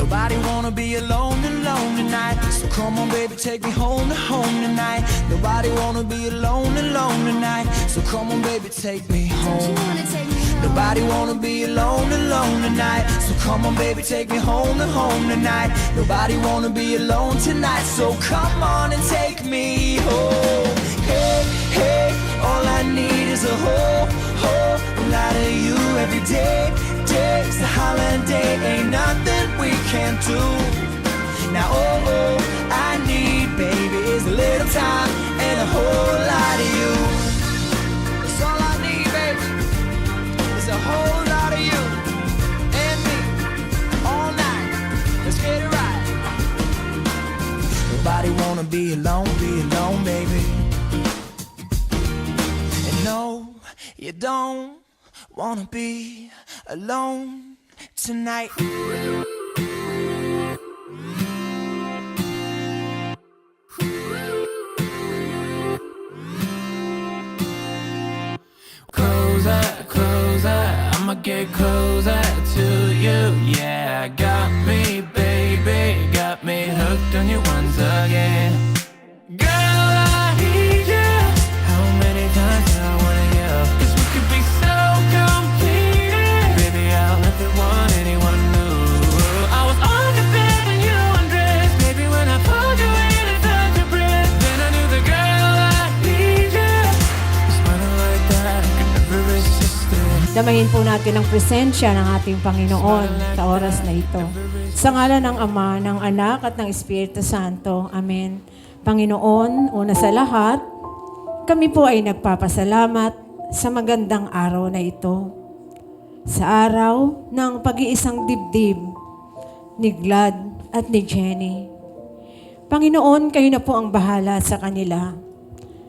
Speaker 3: Nobody wanna be alone tonight. So come on, baby, take me home tonight. Nobody wanna be alone tonight. So come on, baby, take me home. Nobody wanna be alone tonight. So come on, baby, take me home tonight. Nobody wanna be alone tonight. So come on and take me home. Hey, hey, all I need is a whole lot of you every day. Day's a holiday, ain't nothing we can't do. Now, oh, I need, baby, is a little time and a whole lot of you. That's all I need, baby, is a whole lot of you and me all night. Let's get it right. Nobody wanna be alone, baby. And no, you don't wanna be alone tonight. get closer to you. Yeah, got me, baby, got me hooked on you once again. Girl, I need you. How many times do I wanna yell? 'Cause we could be so complete. Baby, I'll never want anyone new. I was on the bed and you undressed. Baby, when I pulled you in and felt your breath, then I knew the girl I need you. Smiling like that, I could never resist it.
Speaker 6: Damayin po natin ang presensya ng ating Panginoon sa oras na ito. Sa ngalan ng Ama, ng Anak at ng Espiritu Santo. Amen. Panginoon, una sa lahat, kami po ay nagpapasalamat sa magandang araw na ito. Sa araw ng pag-iisang dibdib ni Glad at ni Jenny. Panginoon, kayo na po ang bahala sa kanila.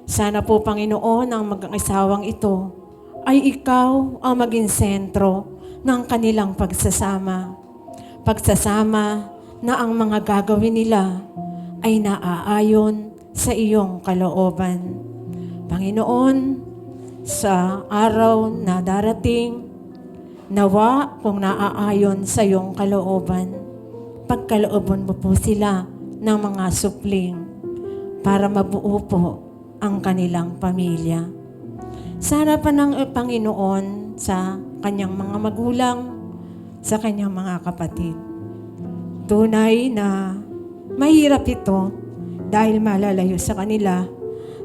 Speaker 6: Sana po, Panginoon, ang mag-asawang ito ay ikaw ang maging sentro ng kanilang pagsasama. Pagsasama na ang mga gagawin nila ay naaayon sa iyong kalooban. Panginoon, sa araw na darating, nawa kung naaayon sa iyong kalooban, pagkalooban mo po sila ng mga supling para mabuo po ang kanilang pamilya. Sa harapan ng Panginoon sa kanyang mga magulang, sa kanyang mga kapatid. Tunay na mahirap ito dahil malalayo sa kanila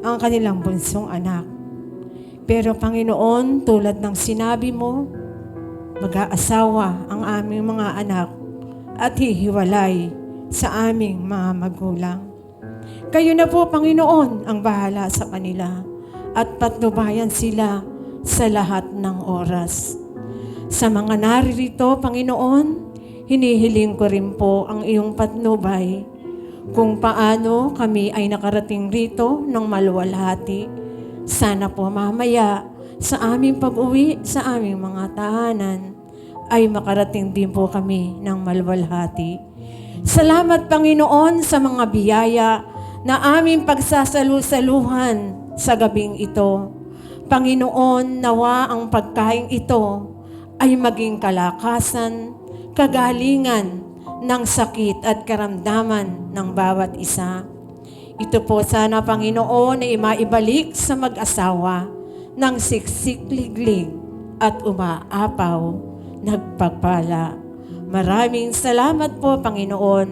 Speaker 6: ang kanilang bunsong anak. Pero Panginoon, tulad ng sinabi mo, mag-aasawa ang aming mga anak at hihiwalay sa aming mga magulang. Kayo na po, Panginoon, ang bahala sa kanila at patnubayan sila sa lahat ng oras. Sa mga naririto, Panginoon, hinihiling ko rin po ang iyong patnubay kung paano kami ay nakarating rito ng maluwalhati. Sana po mamaya sa aming pag-uwi sa aming mga tahanan ay makarating din po kami ng maluwalhati. Salamat, Panginoon, sa mga biyaya na aming pagsasalu-saluhan sa gabing ito. Panginoon, nawa ang pagkain ito ay maging kalakasan, kagalingan ng sakit at karamdaman ng bawat isa. Ito po sana, Panginoon, ay maibalik sa mag-asawa ng siksik-liglig at umaapaw, nagpagpala. Maraming salamat po, Panginoon.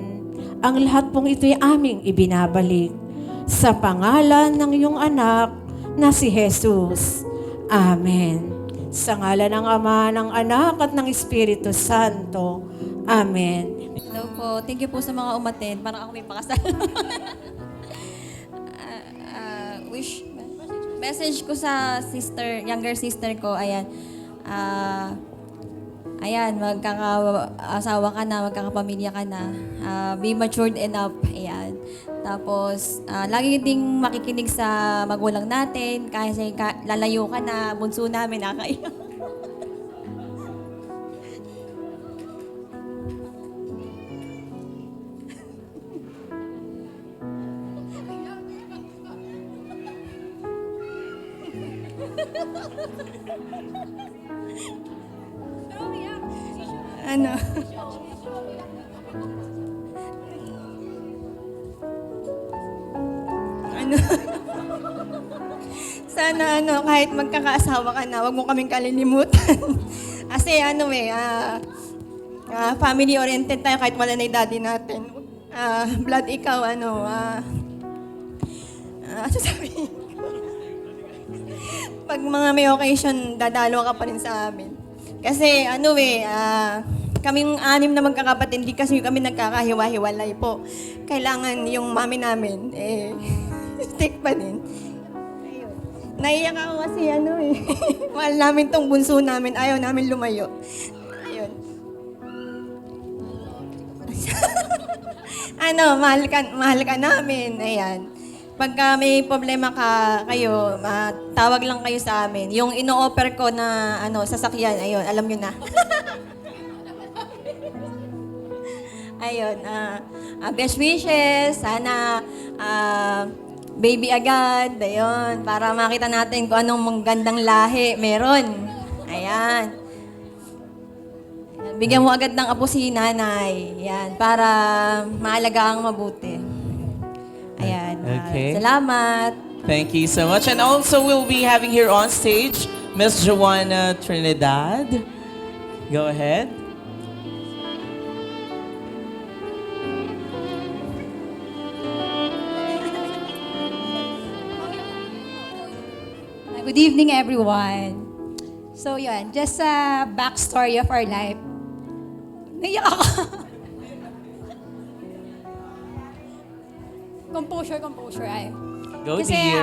Speaker 6: Ang lahat pong ito'y aming ibinabalik sa pangalan ng iyong anak na si Jesus. Amen. Sa ngalan ng Ama, ng Anak at ng Espiritu Santo. Amen.
Speaker 7: Hello po. Thank you po sa mga umattend. Parang ako may pakasal. Message ko sa younger sister ko, ayan. Ayan, magkaka-asawa ka na, magkakapamilya ka na. Be matured enough. Ayan. Tapos, lagi ding makikinig sa magulang natin. Kasi lalayo ka na, bunso namin, nakaiyak. Ano? Ano? Sana kahit magkakaasawa ka na, wag mo kaming kalilimutan. Kasi family-oriented tayo kahit wala na yung daddy natin. Blood ikaw, ano sasabihin ko? Pag mga may occasion, dadalo ka pa rin sa amin. Kasi kaming anim na magkakapatid, hindi kasi kami nagkakahiwa-hiwalay po. Kailangan yung mami namin, stick pa din. Ayun. Naiyak ako kasi mahal namin tong bunso namin, ayaw namin lumayo. Ayun. Mahal ka namin, ayan. Pagka may problema kayo, tawag lang kayo sa amin. Yung ino-offer ko na sasakyan, ayun, alam nyo na. Ayun, best wishes, sana baby agad, ayun, para makita natin kung anong magandang lahi meron. Ayan. bigyan mo agad ng apo si nanay. Yan, para maalagaan mabuti. Ayan.
Speaker 8: Okay.
Speaker 7: Salamat.
Speaker 8: Thank you so much. And also, we'll be having here on stage Miss Joanna Trinidad. Go ahead.
Speaker 9: Good evening, everyone. So, yun, just a backstory of our life. Naiyak ako. Composure, ay.
Speaker 8: Go,
Speaker 9: Kasi,
Speaker 8: dear.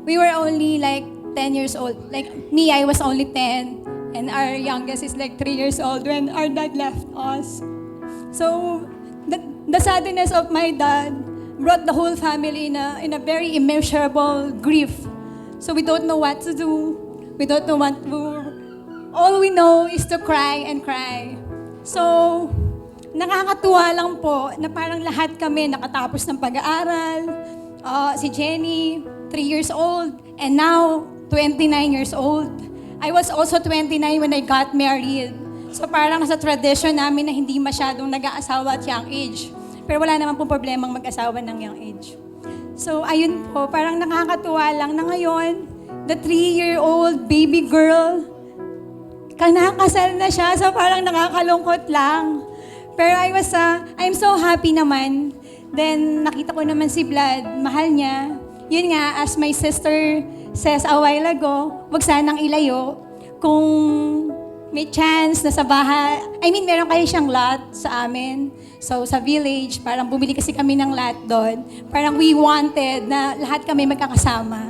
Speaker 9: We were only like 10 years old. Like, me, I was only 10. And our youngest is like 3 years old when our dad left us. So, the sadness of my dad brought the whole family in a very immeasurable grief. So we don't know what to do. We don't know what to. All we know is to cry and cry. So, nakakatuwa lang po na parang lahat kami nakatapos ng pag-aaral. Si Jenny, 3 years old, and now 29 years old. I was also 29 when I got married. So parang sa tradition namin na hindi masyadong nag-aasawa at young age. Pero wala naman po problemang mag-asawa ng young age. So, ayun po, parang nakakatuwa lang na ngayon, the 3-year-old baby girl, nakakasal na siya, so parang nakakalungkot lang. Pero I'm so happy naman. Then, nakita ko naman si Vlad, mahal niya. Yun nga, as my sister says a while ago, wag sanang ilayo. Kung may chance na sa bahay, meron kayo siyang lot sa amin. So, sa village, parang bumili kasi kami ng lot doon. Parang we wanted na lahat kami magkakasama.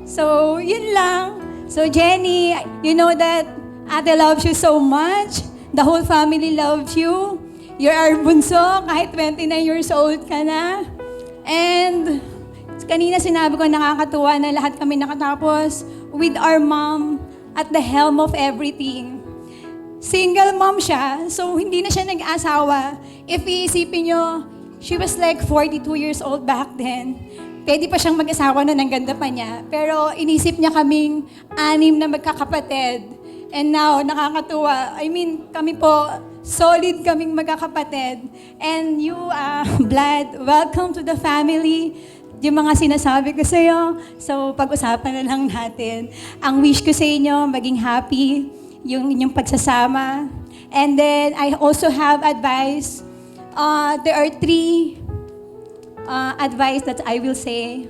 Speaker 9: So, yun lang. So, Jenny, you know that Ate loves you so much. The whole family loves you. You're our bunso, kahit 29 years old ka na. And, kanina sinabi ko nakakatuwa na lahat kami nakatapos with our mom at the helm of everything. Single mom siya, so hindi na siya nag-asawa. If iisipin nyo, she was like 42 years old back then. Pwede pa siyang mag-asawa noon, ang ganda pa niya. Pero inisip niya kaming 6 na magkakapatid. And now, nakakatuwa. Kami po, solid kaming magkakapatid. And you, Vlad, welcome to the family. Yung mga sinasabi ko sa'yo, so pag-usapan na lang natin. Ang wish ko sa inyo, maging happy, yung inyong pagsasama. And then, I also have advice. There are 3 advice that I will say.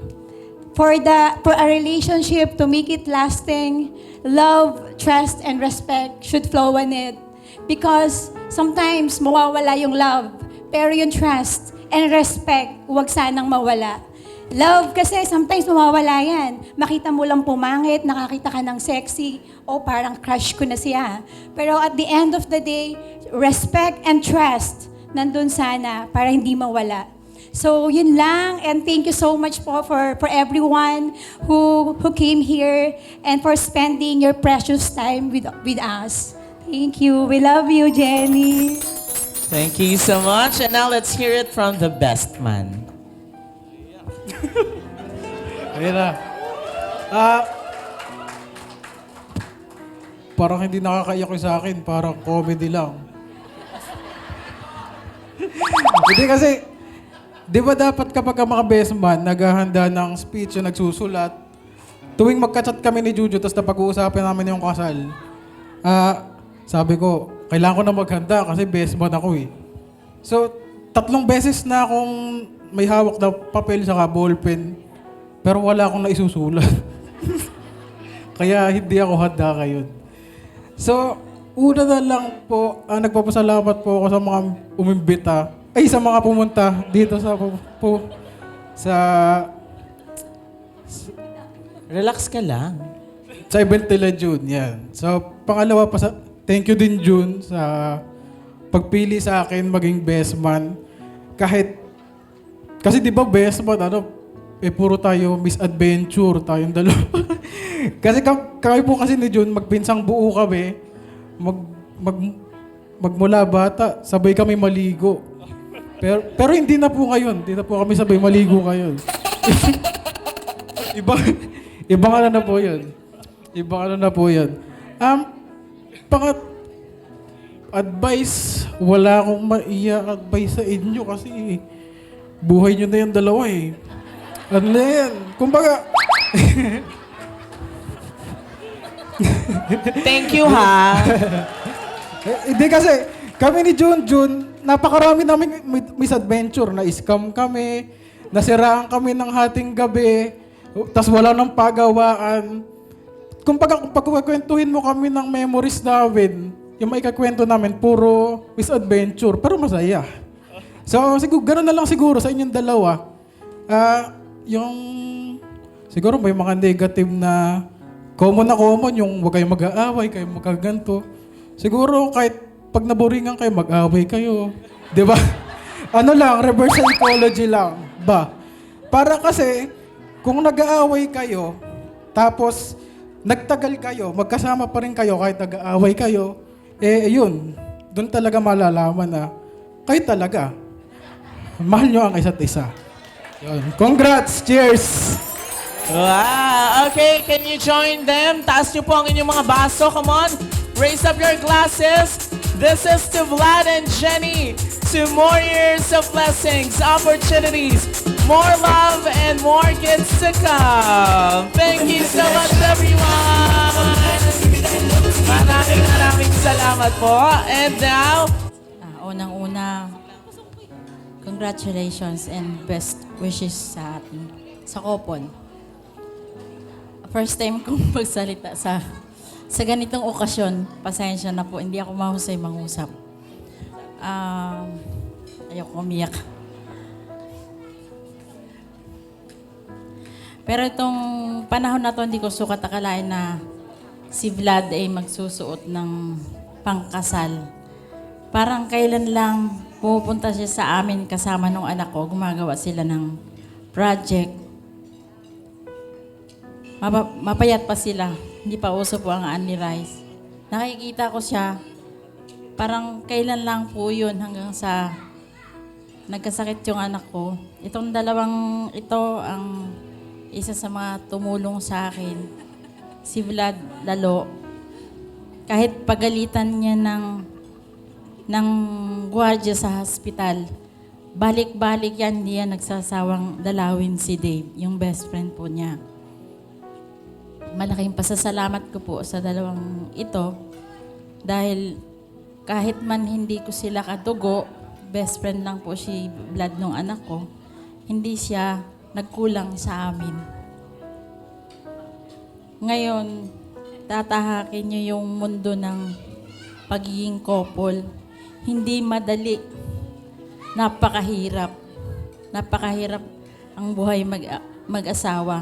Speaker 9: For a relationship to make it lasting, love, trust, and respect should flow in it. Because sometimes mawawala yung love, pero yung trust and respect, huwag sanang mawala. Love kasi sometimes mawawala yan. Makita mo lang pumangit, nakakita ka ng sexy, o parang crush ko na siya. Pero at the end of the day, respect and trust, nandun sana para hindi mawala. So yun lang, and thank you so much po for everyone who came here and for spending your precious time with us. Thank you. We love you, Jenny.
Speaker 8: Thank you so much. And now let's hear it from the best man.
Speaker 10: Ayun na. Parang hindi nakakaiyak yung sa akin. Parang comedy lang. Hindi kasi, di ba dapat kapag ang mga best man, naghahanda ng speech o nagsusulat, tuwing magka-chat kami ni Juju, tapos napag-uusapin namin yung kasal, sabi ko, kailangan ko na maghanda kasi best man ako eh. So, 3 beses na akong may hawak na papel saka ballpen, pero wala akong naisusulat. Kaya hindi ako handa ngayon. So, una na lang po, nagpapasalamat po ako sa mga umimbita, sa mga pumunta dito sa
Speaker 8: Relax ka lang.
Speaker 10: sa event nila June, yan. So, pangalawa pa thank you din June sa pagpili sa akin maging best man. Kasi di ba best man, puro tayo misadventure, tayong dalawa. Kasi kami po kasi ni June, magpinsang buo kami, magmula bata, sabay kami maligo. Pero hindi na po ngayon, hindi na po kami sabay maligo ngayon. Ibang ano na po yun. Ibang ano na po yan. Advice, wala akong advice sa inyo kasi buhay nyo na yung dalawa eh. Ano na yan? Kumbaga,
Speaker 8: Thank you, ha?
Speaker 10: hindi kasi kami ni Junjun, napakarami namin misadventure. Na-scam kami, nasiraan kami ng hating gabi, tas wala nang pagawaan. Kung pagkukwentuhin mo kami ng memories namin, yung maikakwento namin, puro misadventure, pero masaya. So, siguro, gano'n na lang siguro sa inyong dalawa. Siguro may mga negative na common, yung huwag kayong mag-aaway, kayong magkaganto. Siguro kahit pag naboringan kayo, mag-aaway kayo. Di ba? Ano lang, reverse psychology lang. Ba? Para kasi, kung nag-aaway kayo, tapos nagtagal kayo, magkasama pa rin kayo kahit nag-aaway kayo, yun, doon talaga malalaman na kayo talaga. Mahal nyo ang isa't isa. Yun. Congrats! Cheers!
Speaker 8: Wow! Okay, can you join them? Taas niyo po ang inyong mga baso. Come on. Raise up your glasses. This is to Vlad and Jenny. To more years of blessings, opportunities, more love, and more kids to come. Thank you so much, everyone. Maraming salamat po. And now,
Speaker 11: Unang-una, congratulations and best wishes sa ating sa couple. First time kong magsalita sa ganitong okasyon. Pasensya na po, hindi ako mahusay mangusap. Ayoko umiyak. Pero itong panahon na to, hindi ko sukat akalain na si Vlad ay magsusuot ng pangkasal. Parang kailan lang pupunta siya sa amin kasama nung anak ko, gumagawa sila ng project. Mapayat pa sila, hindi pa uso po ang Anli Rice. Nakikita ko siya, parang kailan lang po yun hanggang sa nagkasakit yung anak ko. Itong dalawang ito ang isa sa mga tumulong sa akin. Si Vlad lalo, kahit pagalitan niya ng gwardiya sa hospital, balik-balik yan, hindi yan nagsasawang dalawin si Dave, yung best friend po niya. Malaking pasasalamat ko po sa dalawang ito dahil kahit man hindi ko sila kadugo, best friend lang po si Vlad nung anak ko, hindi siya nagkulang sa amin. Ngayon, tatahakin niyo yung mundo ng pagiging couple. Hindi madali. Napakahirap. Napakahirap ang buhay mag-asawa.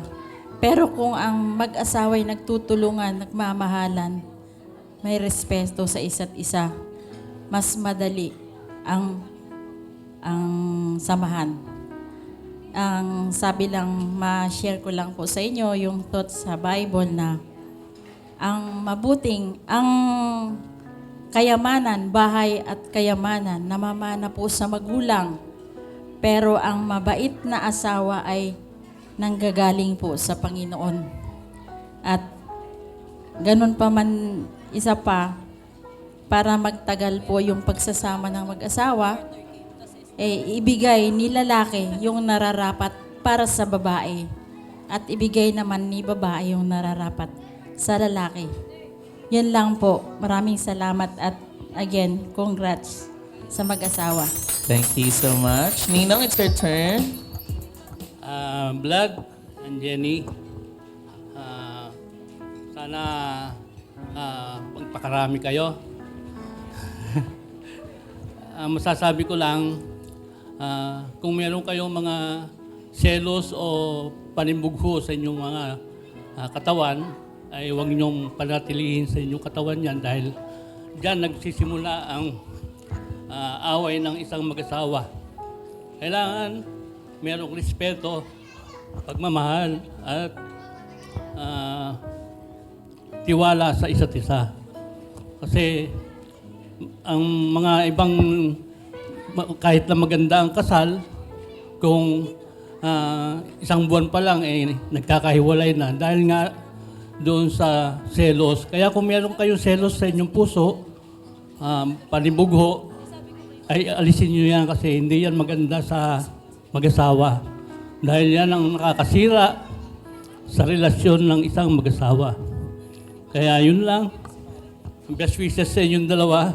Speaker 11: Pero kung ang mag-asawa ay nagtutulungan, nagmamahalan, may respeto sa isa't isa, mas madali ang samahan. Ang sabi lang, ma-share ko lang po sa inyo yung thoughts sa Bible na ang kayamanan, bahay at kayamanan, namamana po sa magulang. Pero ang mabait na asawa ay nanggagaling po sa Panginoon. At ganun pa man, isa pa, para magtagal po yung pagsasama ng mag-asawa, ibigay ni lalaki yung nararapat para sa babae. At ibigay naman ni babae yung nararapat sa lalaki. Yan lang po. Maraming salamat at again, congrats sa mag-asawa.
Speaker 8: thank you so much. Ninong, it's your turn.
Speaker 12: Vlad and Jenny, sana pagpakarami kayo. Masasabi ko lang, kung meron kayong mga selos o panimbugho sa inyong mga katawan, ay huwag niyong panatilihin sa inyong katawan yan dahil diyan nagsisimula ang away ng isang mag-asawa. Kailangan merong respeto, pagmamahal at tiwala sa isa't isa. Kasi ang mga ibang kahit na maganda ang kasal, kung isang buwan pa lang nagkakahiwalay na dahil nga doon sa selos. Kaya kung meron kayong selos sa inyong puso, panibugho, ay alisin nyo yan kasi hindi yan maganda sa mag-asawa. Dahil yan ang nakakasira sa relasyon ng isang mag-asawa. Kaya yun lang. Best wishes sa inyong dalawa.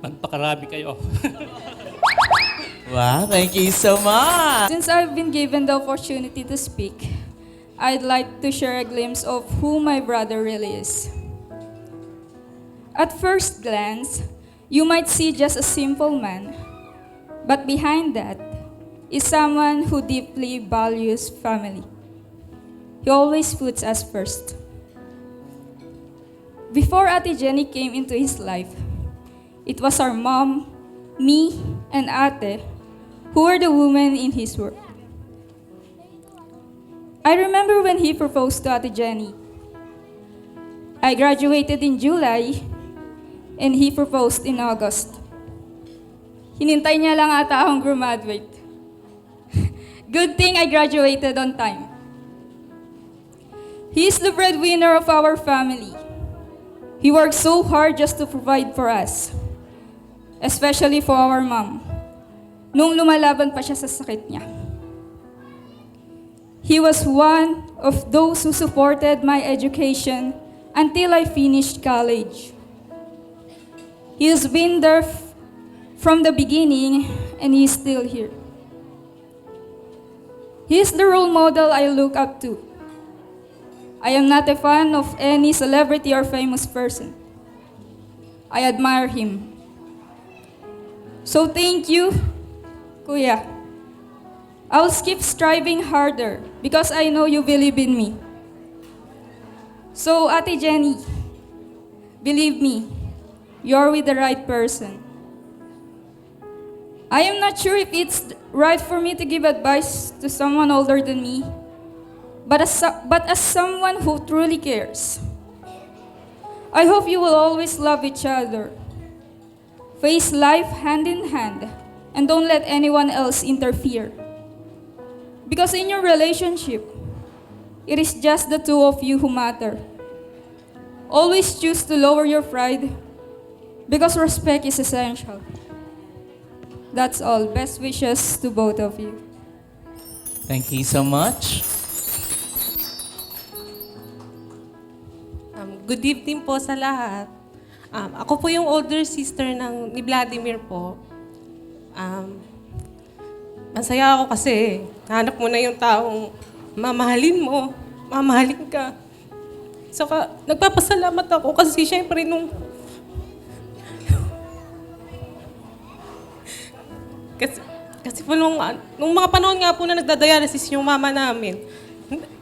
Speaker 12: Magpakarami kayo.
Speaker 8: Wow, thank you so much.
Speaker 9: Since I've been given the opportunity to speak, I'd like to share a glimpse of who my brother really is. At first glance, you might see just a simple man, but behind that is someone who deeply values family. He always puts us first. Before Ate Jenny came into his life, it was our mom, me, and Ate who were the women in his world. I remember when he proposed to Ate Jenny. I graduated in July, and he proposed in August. Hinintay niya lang ata akong graduate. Good thing I graduated on time. He is the breadwinner of our family. He works so hard just to provide for us, especially for our mom, nung lumalaban pa siya sa sakit niya. He was one of those who supported my education until I finished college. He has been there from the beginning, and he is still here. He is the role model I look up to. I am not a fan of any celebrity or famous person. I admire him. So thank you, Kuya. I'll keep striving harder because I know you believe in me. So, Ate Jenny, believe me, you're with the right person. I am not sure if it's right for me to give advice to someone older than me, but as someone who truly cares, I hope you will always love each other. Face life hand in hand, and don't let anyone else interfere. Because in your relationship, it is just the two of you who matter. Always choose to lower your pride, because respect is essential. That's all. Best wishes to both of you.
Speaker 8: Thank you so much.
Speaker 13: Good evening po sa lahat. Ako po yung older sister ni Vladimir po. Masaya ako kasi hanap mo na yung taong mamahalin mo, mamahalin ka. Saka nagpapasalamat ako kasi syempre kasi po nung mga panahon nga po na nagdadialysis yung mama namin,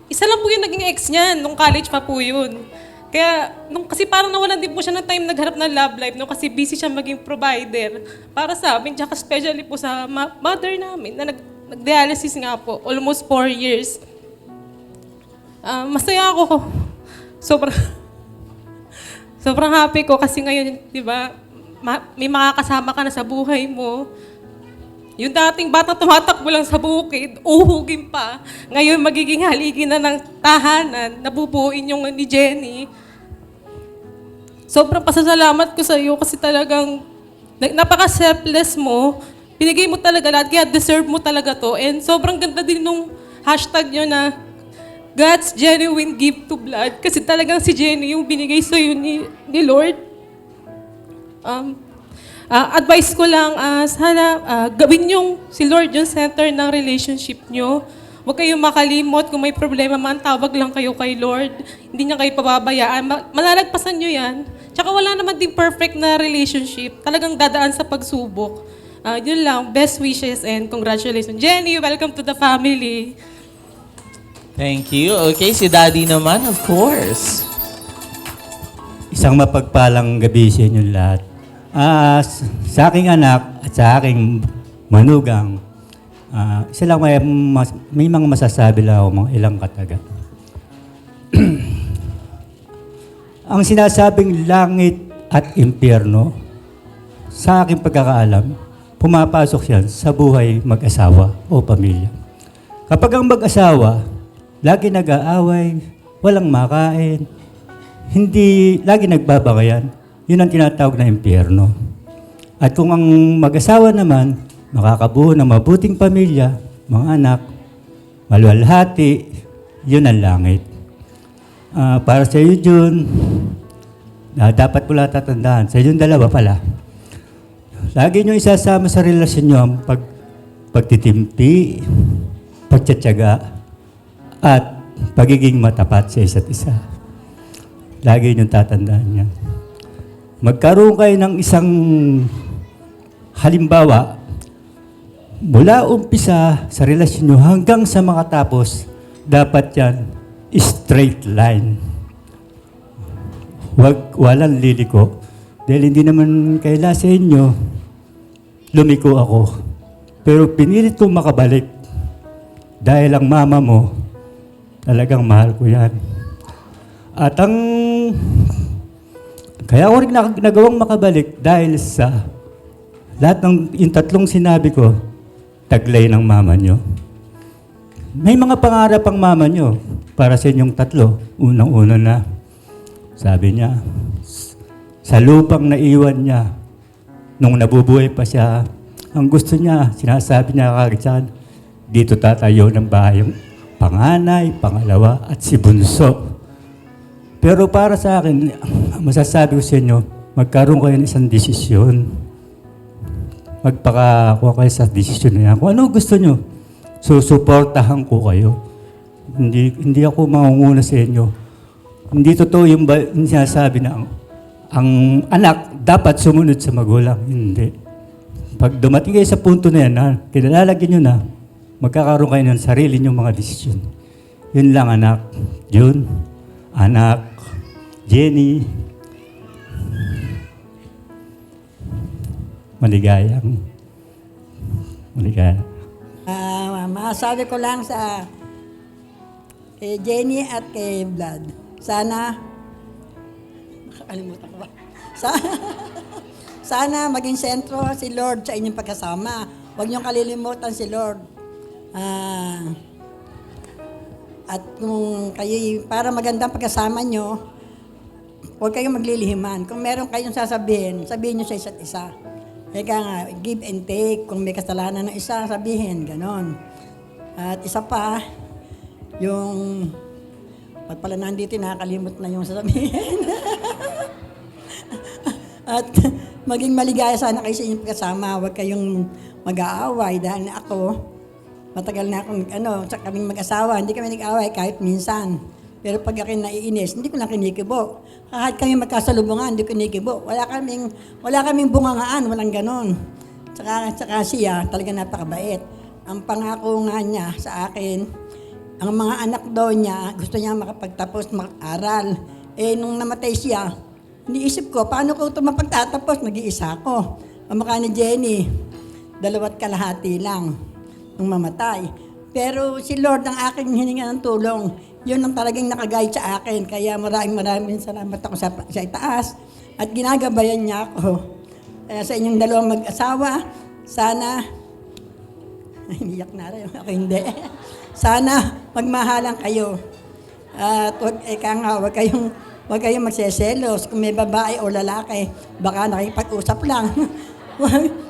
Speaker 13: isa lang po yung naging ex niyan, nung college pa po yun. Kaya, kasi parang nawalan din po siya ng time nagharap ng love life, no? Kasi busy siya maging provider para sa amin, tsaka especially po sa mother namin na nag-dialysis nga po, almost 4 years. Masaya ako. Sobrang happy ko kasi ngayon, di ba, may makakasama ka na sa buhay mo. Yung dating bata tumatakbo lang sa bukid, uhugin pa. Ngayon magiging haligi na ng tahanan, nabubuuin yung ni Jenny. Sobrang pasasalamat ko sa iyo kasi talagang napaka-selfless mo. Binigay mo talaga lahat, kaya deserve mo talaga to. And sobrang ganda din nung hashtag nyo na God's genuine gift to blood. Kasi talagang si Jenny yung binigay sa iyo ni Lord. Advice ko lang, sana gawin yung si Lord yung center ng relationship nyo. Huwag kayong makalimot. Kung may problema man, tawag lang kayo kay Lord. Hindi niya kayo pababayaan. Malalagpasan nyo yan. Tsaka wala naman din perfect na relationship. Talagang dadaan sa pagsubok. Yun lang. Best wishes and congratulations. Jenny, welcome to the family.
Speaker 8: Thank you. Okay, si Daddy naman, of course.
Speaker 14: Isang mapagpalang gabi sa inyo lahat. Sa aking anak at sa aking manugang, isa lang may mga masasabi lang ako, mga ilang kataga. Ang sinasabing langit at impyerno, sa aking pagkakaalam, pumapasok yan sa buhay mag-asawa o pamilya. Kapag ang mag-asawa, lagi nag-aaway, walang makain, hindi lagi nagbabangayan. Yun ang tinatawag na impyerno. At kung ang mag-asawa naman, makakabuo ng mabuting pamilya, mga anak, maluwalhati, yun ang langit. Para sa iyo, Jun, dapat pala tatandaan, sa inyong dalawa pala, lagi nyo isasama sa relasyon nyo ang pagtitimpi, pagtsatsaga, at pagiging matapat sa isa't isa. Lagi nyo tatandaan yan. Magkaroon kayo ng isang halimbawa, mula umpisa sa relasyon nyo hanggang sa makatapos, dapat yan straight line. Walang liliko. Dahil hindi naman kaila sa inyo, lumiko ako. Pero pinilit kong makabalik. Dahil ang mama mo, talagang mahal ko yan. At kaya ako rin nagawang makabalik dahil sa lahat ng yung tatlong sinabi ko, taglay ng mama nyo. May mga pangarap ang mama nyo para sa inyong tatlo. Unang-una na, sabi niya, sa lupang naiwan niya, nung nabubuhay pa siya, ang gusto niya, sinasabi niya kagad, dito tatayo ng bahay yung panganay, pangalawa, at si bunso. Pero para sa akin, masasabi ko sa inyo, magkaroon kayo ng isang desisyon. Magpakakuha kayo sa desisyon na yan. Kung ano gusto nyo, susuportahan ko kayo. Hindi ako mangunguna sa inyo. Hindi totoo yung sinasabi na ang anak dapat sumunod sa magulang. Hindi. Pag dumating kayo sa punto na yan, kinalalagyan nyo na, magkakaroon kayo ng sarili nyong mga desisyon. Yun lang, anak. Jun, anak, Jenny, maligaya.
Speaker 15: Masabi ko lang sa kay Jenny at kay Vlad, sana, makakalimutan ko ba? Sana maging sentro si Lord sa inyong pagkasama. Huwag niyong kalilimutan si Lord. At kung kayo, para magandang pagkasama nyo, huwag kayong maglilihiman. Kung meron kayong sasabihin, sabihin nyo sa isa't isa. Kaya nga, give and take. Kung may kasalanan ng isa, sabihin, ganon. At isa pa, yung, pag pala nandito, nakakalimot na yung sasabihin. At maging maligaya sana kayo sa inyong pagkasama. Huwag kayong mag-aaway dahil ako, matagal na akong, sa kaming mag-asawa, hindi kami nag-aaway kahit minsan. Pero pag akin naiinis, hindi ko lang kinikibo. Kahit kami magkasalubungan, hindi ko kinikibo. Wala kaming bungangaan, walang ganon. Tsaka siya, talaga napakabait. Ang pangako nga niya sa akin, ang mga anak daw niya, gusto niya makapagtapos, mag-aral. Nung namatay siya, iniisip ko, paano ko ito mapagtatapos? Nag-iisa ako. Ang mukha ni Jenny, 2.5 lang nung mamatay. Pero si Lord ang aking hininga ng tulong. Yun ang talagang nakaguide sa akin. Kaya maraming salamat ako sa itaas. At ginagabayan niya ako. Sa inyong dalawang mag-asawa, sana, iyak na rin, ako hindi. Sana magmahalan kayo. At huwag kayong magseselos. Kung may babae o lalaki, baka nakipag-usap lang.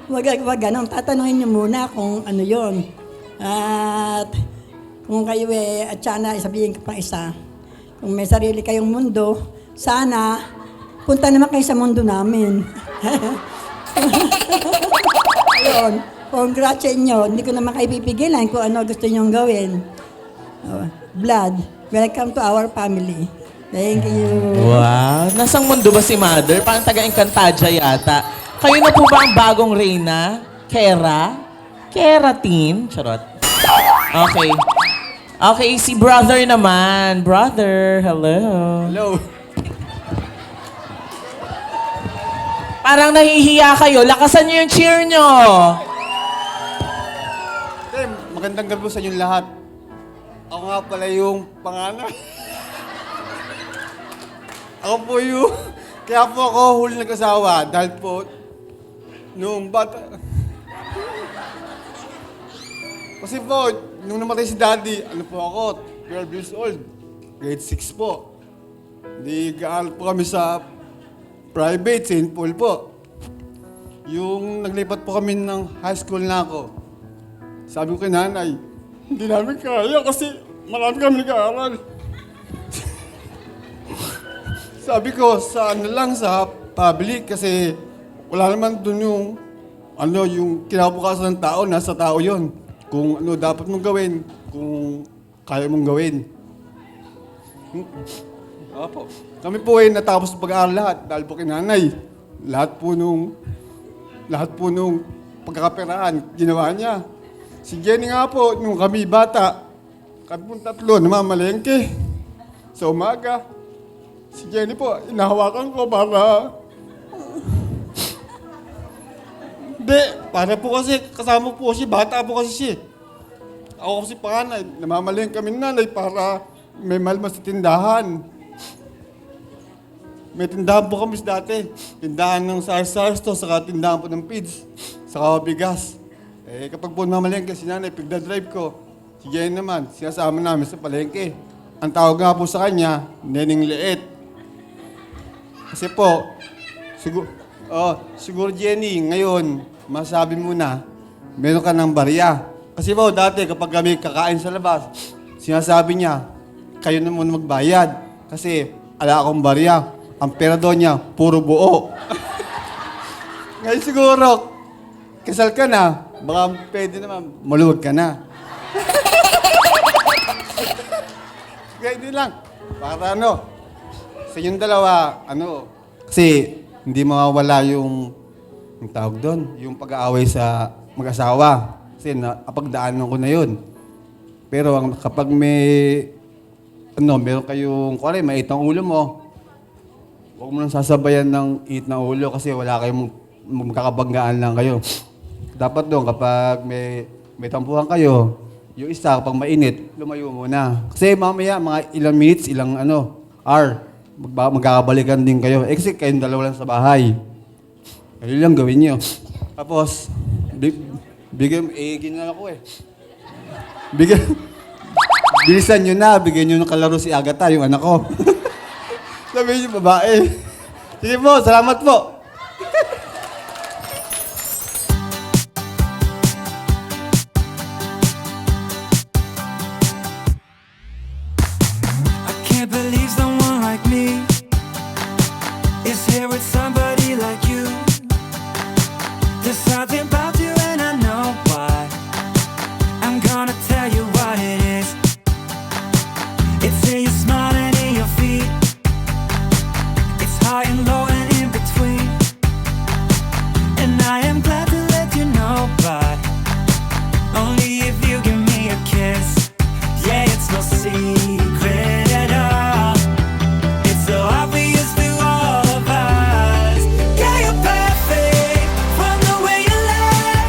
Speaker 15: Wag ganun. Tatanungin niyo muna kung ano yun. At kung kayo at sana sabihin ko pang isa, kung may sarili kayong mundo, sana punta naman kayo sa mundo namin. Ayun, congrats sa inyo. Hindi ko naman kayo pipigilan kung ano gusto nyong gawin. Vlad, welcome to our family. Thank you.
Speaker 8: Wow. Nasang mundo ba si Mother? Parang taga-Encantadia yata. Kayo na po ba ang bagong reyna? Keratin? Charot. Okay. Okay, si brother naman. Brother, hello.
Speaker 16: Hello.
Speaker 8: Parang nahihiya kayo. Lakasan niyo yung cheer niyo.
Speaker 16: Magandang gabi sa inyong lahat. Ako nga pala yung panganay. Ako po yung... Kaya po ako huli nag-asawa dahil po noong bata... Kasi po, nung namatay si Daddy, ano po ako, 12 years old. grade 6 po. Nag-aaral po kami sa private, St. Paul po. Yung naglipat po kami ng high school na ako. Sabi ko kay nanay, hindi namin kaya kasi marami kami nag-aaral. Sabi ko, sa ano lang, sa public kasi wala naman dun yung kinabukasan ng tao, nasa tao yon. Kung ano dapat mong gawin, kung kaya mong gawin. Opo. Kami po ay natapos pag-aaral lahat dahil po kay nanay. Lahat po nung pagkakaperahan, ginawa niya. Si Jenny nga po, nung kami bata, kami pong tatlo namamalengke sa umaga. Si Jenny po, inahawakan ko para... Hindi, para po kasi kasama po siya, bata po kasi siya. Ako kasi panganay, namamalengke kami nanay para may malmas sa tindahan. May tindahan po kami dati. Tindahan ng SARS to, saka tindahan po ng PIDS, saka bigas. Kapag po namalengke, si nanay, pigdadrive ko. Si Jenny naman, sinasama namin sa palengke. Ang tawag nga po sa kanya, Neneng Liit. Kasi po, siguro Jenny, ngayon, masabi mo na, meron ka ng barya. Kasi po, dati kapag kami kakain sa labas, sinasabi niya, kayo na muna magbayad. Kasi ala akong barya. Ang pera doon niya, puro buo. Ngayon siguro, kasal ka na, baka pwede naman, maluwag ka na. Kaya hindi lang. Para sa inyong dalawa, kasi hindi mawawala yung tawag doon, yung pag-aaway sa mag-asawa. Kasi napagdaanan ko na yun. Pero kapag meron kayong, mait ang ulo mo, huwag mo nang sasabayan ng init ng ulo kasi wala kayong magkakabanggaan lang kayo. Dapat doon, kapag may tampuhan kayo, yung isa, kapag mainit, lumayo muna. Kasi mamaya, mga ilang minutes, ilang hour, magkakabalikan din kayo. Kasi kayong dalawa lang sa bahay. Ayun lang gawin nyo. Tapos, ginawa ko bilisan nyo na, bigyan nyo ng kalaro si Agatha, yung anak ko. Sabihin nyo, babae. Sige po, salamat po.
Speaker 3: I can't believe someone like me is here with somebody like you. There's something about you and I know why. I'm gonna tell you what it is. It's in your smile and in your feet. It's high and low and in between. And I am glad to let you know, but only if you give me a kiss. Yeah, it's no secret at all. It's so obvious to all of us. Yeah, you're perfect. From the way you laugh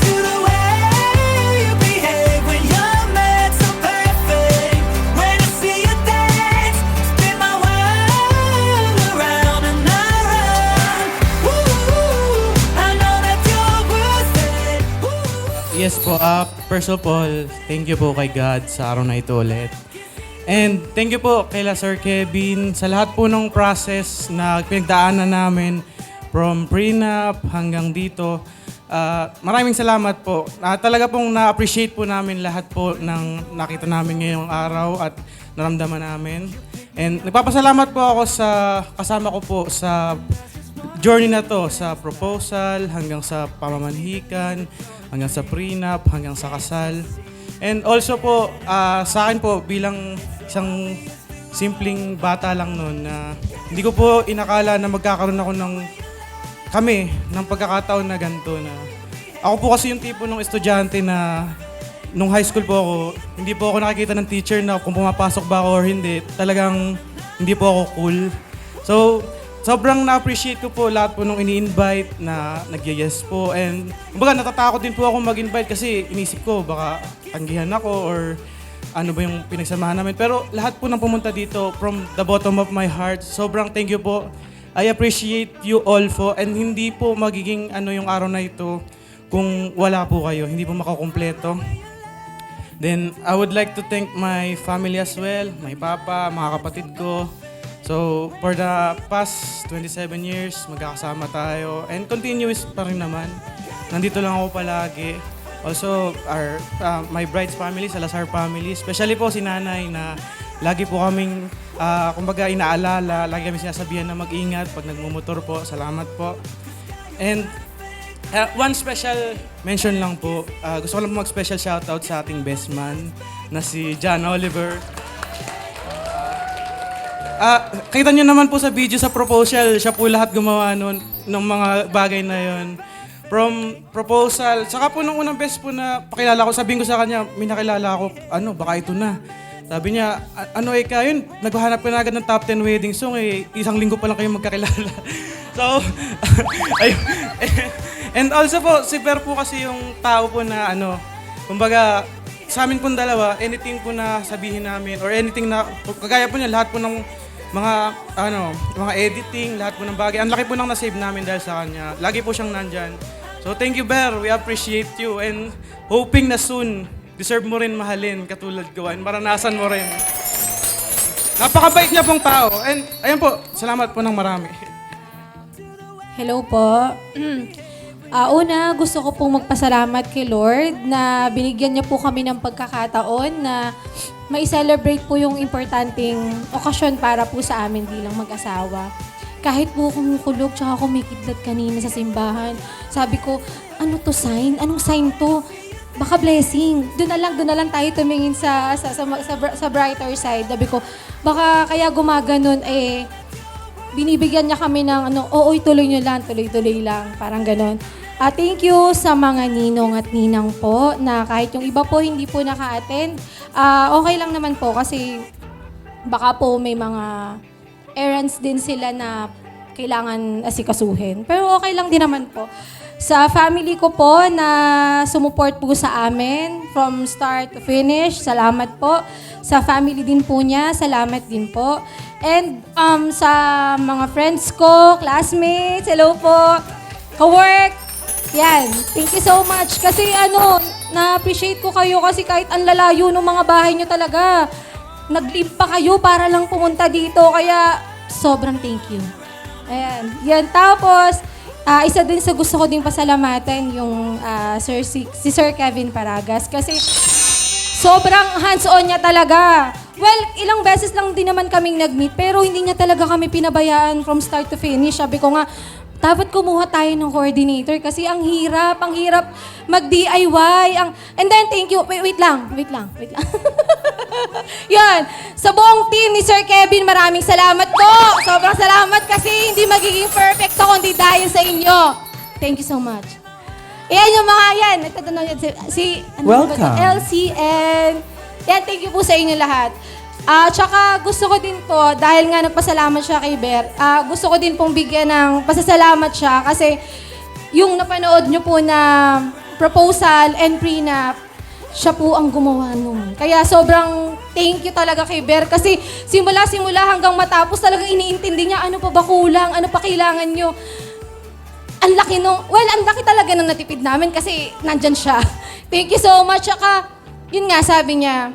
Speaker 3: to the way you behave when you're mad, so perfect. When I see you dance, spin my world around and around. Ooh, I know that you're worth it.
Speaker 2: Yes po, first of all, thank you po kay God sa araw na ito ulit. And thank you po kay Sir Kevin sa lahat po ng process na pinagdaanan namin from prenup hanggang dito. Maraming salamat po. Talaga pong na-appreciate po namin lahat po ng nakita namin ngayong araw at naramdaman namin. And nagpapasalamat po ako sa kasama ko po sa journey na to, sa proposal hanggang sa pamamanhikan, hanggang sa prenup, hanggang sa kasal. And also po, sa akin po bilang isang simpleng bata lang noon na hindi ko po inakala na magkakaroon ako ng pagkakataon na ganito na ako po kasi yung tipo ng estudyante na nung high school po ako, hindi po ako nakikita ng teacher na kung pumapasok ba ako or hindi, talagang hindi po ako cool. So, sobrang na-appreciate ko po lahat po nung ini-invite na nag-yes po. And kumbaga natatakot din po ako mag-invite kasi inisip ko baka tanggihan ako or ano ba yung pinagsamahan namin. Pero lahat po nang pumunta dito from the bottom of my heart, sobrang thank you po. I appreciate you all po and hindi po magiging yung araw na ito kung wala po kayo. Hindi po makakumpleto. Then, I would like to thank my family as well, my papa, mga kapatid ko. So, for the past 27 years, magkakasama tayo. And continuous pa rin naman. Nandito lang ako palagi. Also, my bride's family, Salazar family. Especially po si nanay na lagi po kaming, kumbaga, inaalala. Lagi kami sinasabihan na mag-ingat pag nagmumotor po. Salamat po. And one special mention lang po. Gusto ko lang mag-special shoutout sa ating best man na si John Oliver. Kita nyo naman po sa video sa proposal, siya po lahat gumawa nun, ng mga bagay na yon. From proposal, saka po nung unang best po na pakilala ko, sabihin ko sa kanya, may nakilala ako, baka ito na. Sabi niya, yun, naghahanap ka na agad ng top 10 wedding song, isang linggo pa lang kayo magkakilala. So, ayun. And also po, si Per po kasi yung tao po na kumbaga, sa amin pong dalawa, anything po na sabihin namin, or anything na, kagaya po niya, lahat po ng mga editing, lahat po ng bagay. Ang laki po nang nasave namin dahil sa kanya. Lagi po siyang nandyan. So thank you, Ber. We appreciate you. And hoping na soon, deserve mo rin mahalin katulad ko. And maranasan mo rin. Napakabait niya pong tao. And ayan po, salamat po ng marami.
Speaker 1: Hello po. Una, gusto ko pong magpasalamat kay Lord na binigyan niya po kami ng pagkakataon na mai-celebrate po yung importanteng okasyon para po sa amin bilang mag-asawa. Kahit po kumukulog tsaka kumikidlat kanina sa simbahan, sabi ko, ano to sign? Anong sign to? Baka blessing. Doon na lang tayo tumingin sa brighter side. Sabi ko, baka kaya gumaganon binibigyan niya kami ng tuloy nyo lang, tuloy-tuloy lang. Parang ganon. Thank you sa mga ninong at ninang po na kahit yung iba po hindi po naka-attend, okay lang naman po kasi baka po may mga errands din sila na kailangan asikasuhin. Pero okay lang din naman po. Sa family ko po na sumuport po sa amin from start to finish, salamat po. Sa family din po niya, salamat din po. And sa mga friends ko, classmates, hello po, ka-work, yan, thank you so much. Kasi na-appreciate ko kayo kasi kahit ang lalayo ng mga bahay nyo talaga, nag-leave pa kayo para lang pumunta dito. Kaya sobrang thank you. Ayan, yan. Tapos, isa din sa gusto ko din pasalamatan yung si Sir Kevin Paragas kasi sobrang hands-on niya talaga. Well, ilang beses lang din naman kaming nag-meet pero hindi niya talaga kami pinabayaan from start to finish. Sabi ko nga, dapat kumuha tayo ng coordinator kasi ang hirap mag-DIY. And then, thank you. Wait lang. Yan. Sa buong team ni Sir Kevin, maraming salamat po. Sobrang salamat kasi hindi magiging perfecto kundi dahil sa inyo. Thank you so much. Yan yung mga yan. Nagtatanong yan
Speaker 8: Welcome.
Speaker 1: LCN. Yan, thank you po sa inyo lahat. Tsaka gusto ko din po, dahil nga nagpasalamat siya kay Ber, gusto ko din pong bigyan ng pasasalamat siya kasi yung napanood nyo po na proposal and prenup, siya po ang gumawa nun. Kaya sobrang thank you talaga kay Ber kasi simula hanggang matapos talagang iniintindi niya ano pa ba kulang, ano pa kailangan nyo. Ang laki talaga ng natipid namin kasi nandyan siya. Thank you so much. Tsaka, yun nga sabi niya,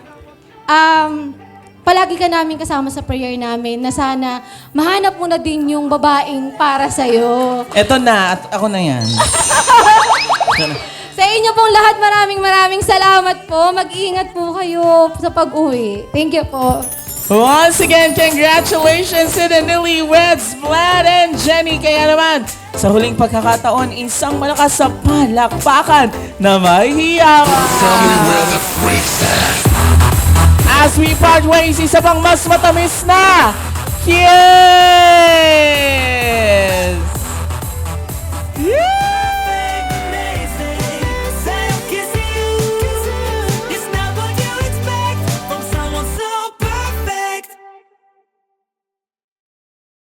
Speaker 1: palagi ka namin kasama sa prayer namin na sana mahanap mo na din yung babaeng para sa'yo.
Speaker 8: Eto na, at ako na yan.
Speaker 1: Sa inyo pong lahat, maraming salamat po. Mag-iingat po kayo sa pag-uwi. Thank you po.
Speaker 8: Once again, congratulations to the newlyweds, Vlad and Jenny. Kaya naman, sa huling pagkakataon, isang malakas sa palakpakan na mahihiyawan. As we part ways, isa pang mas matamis na Q!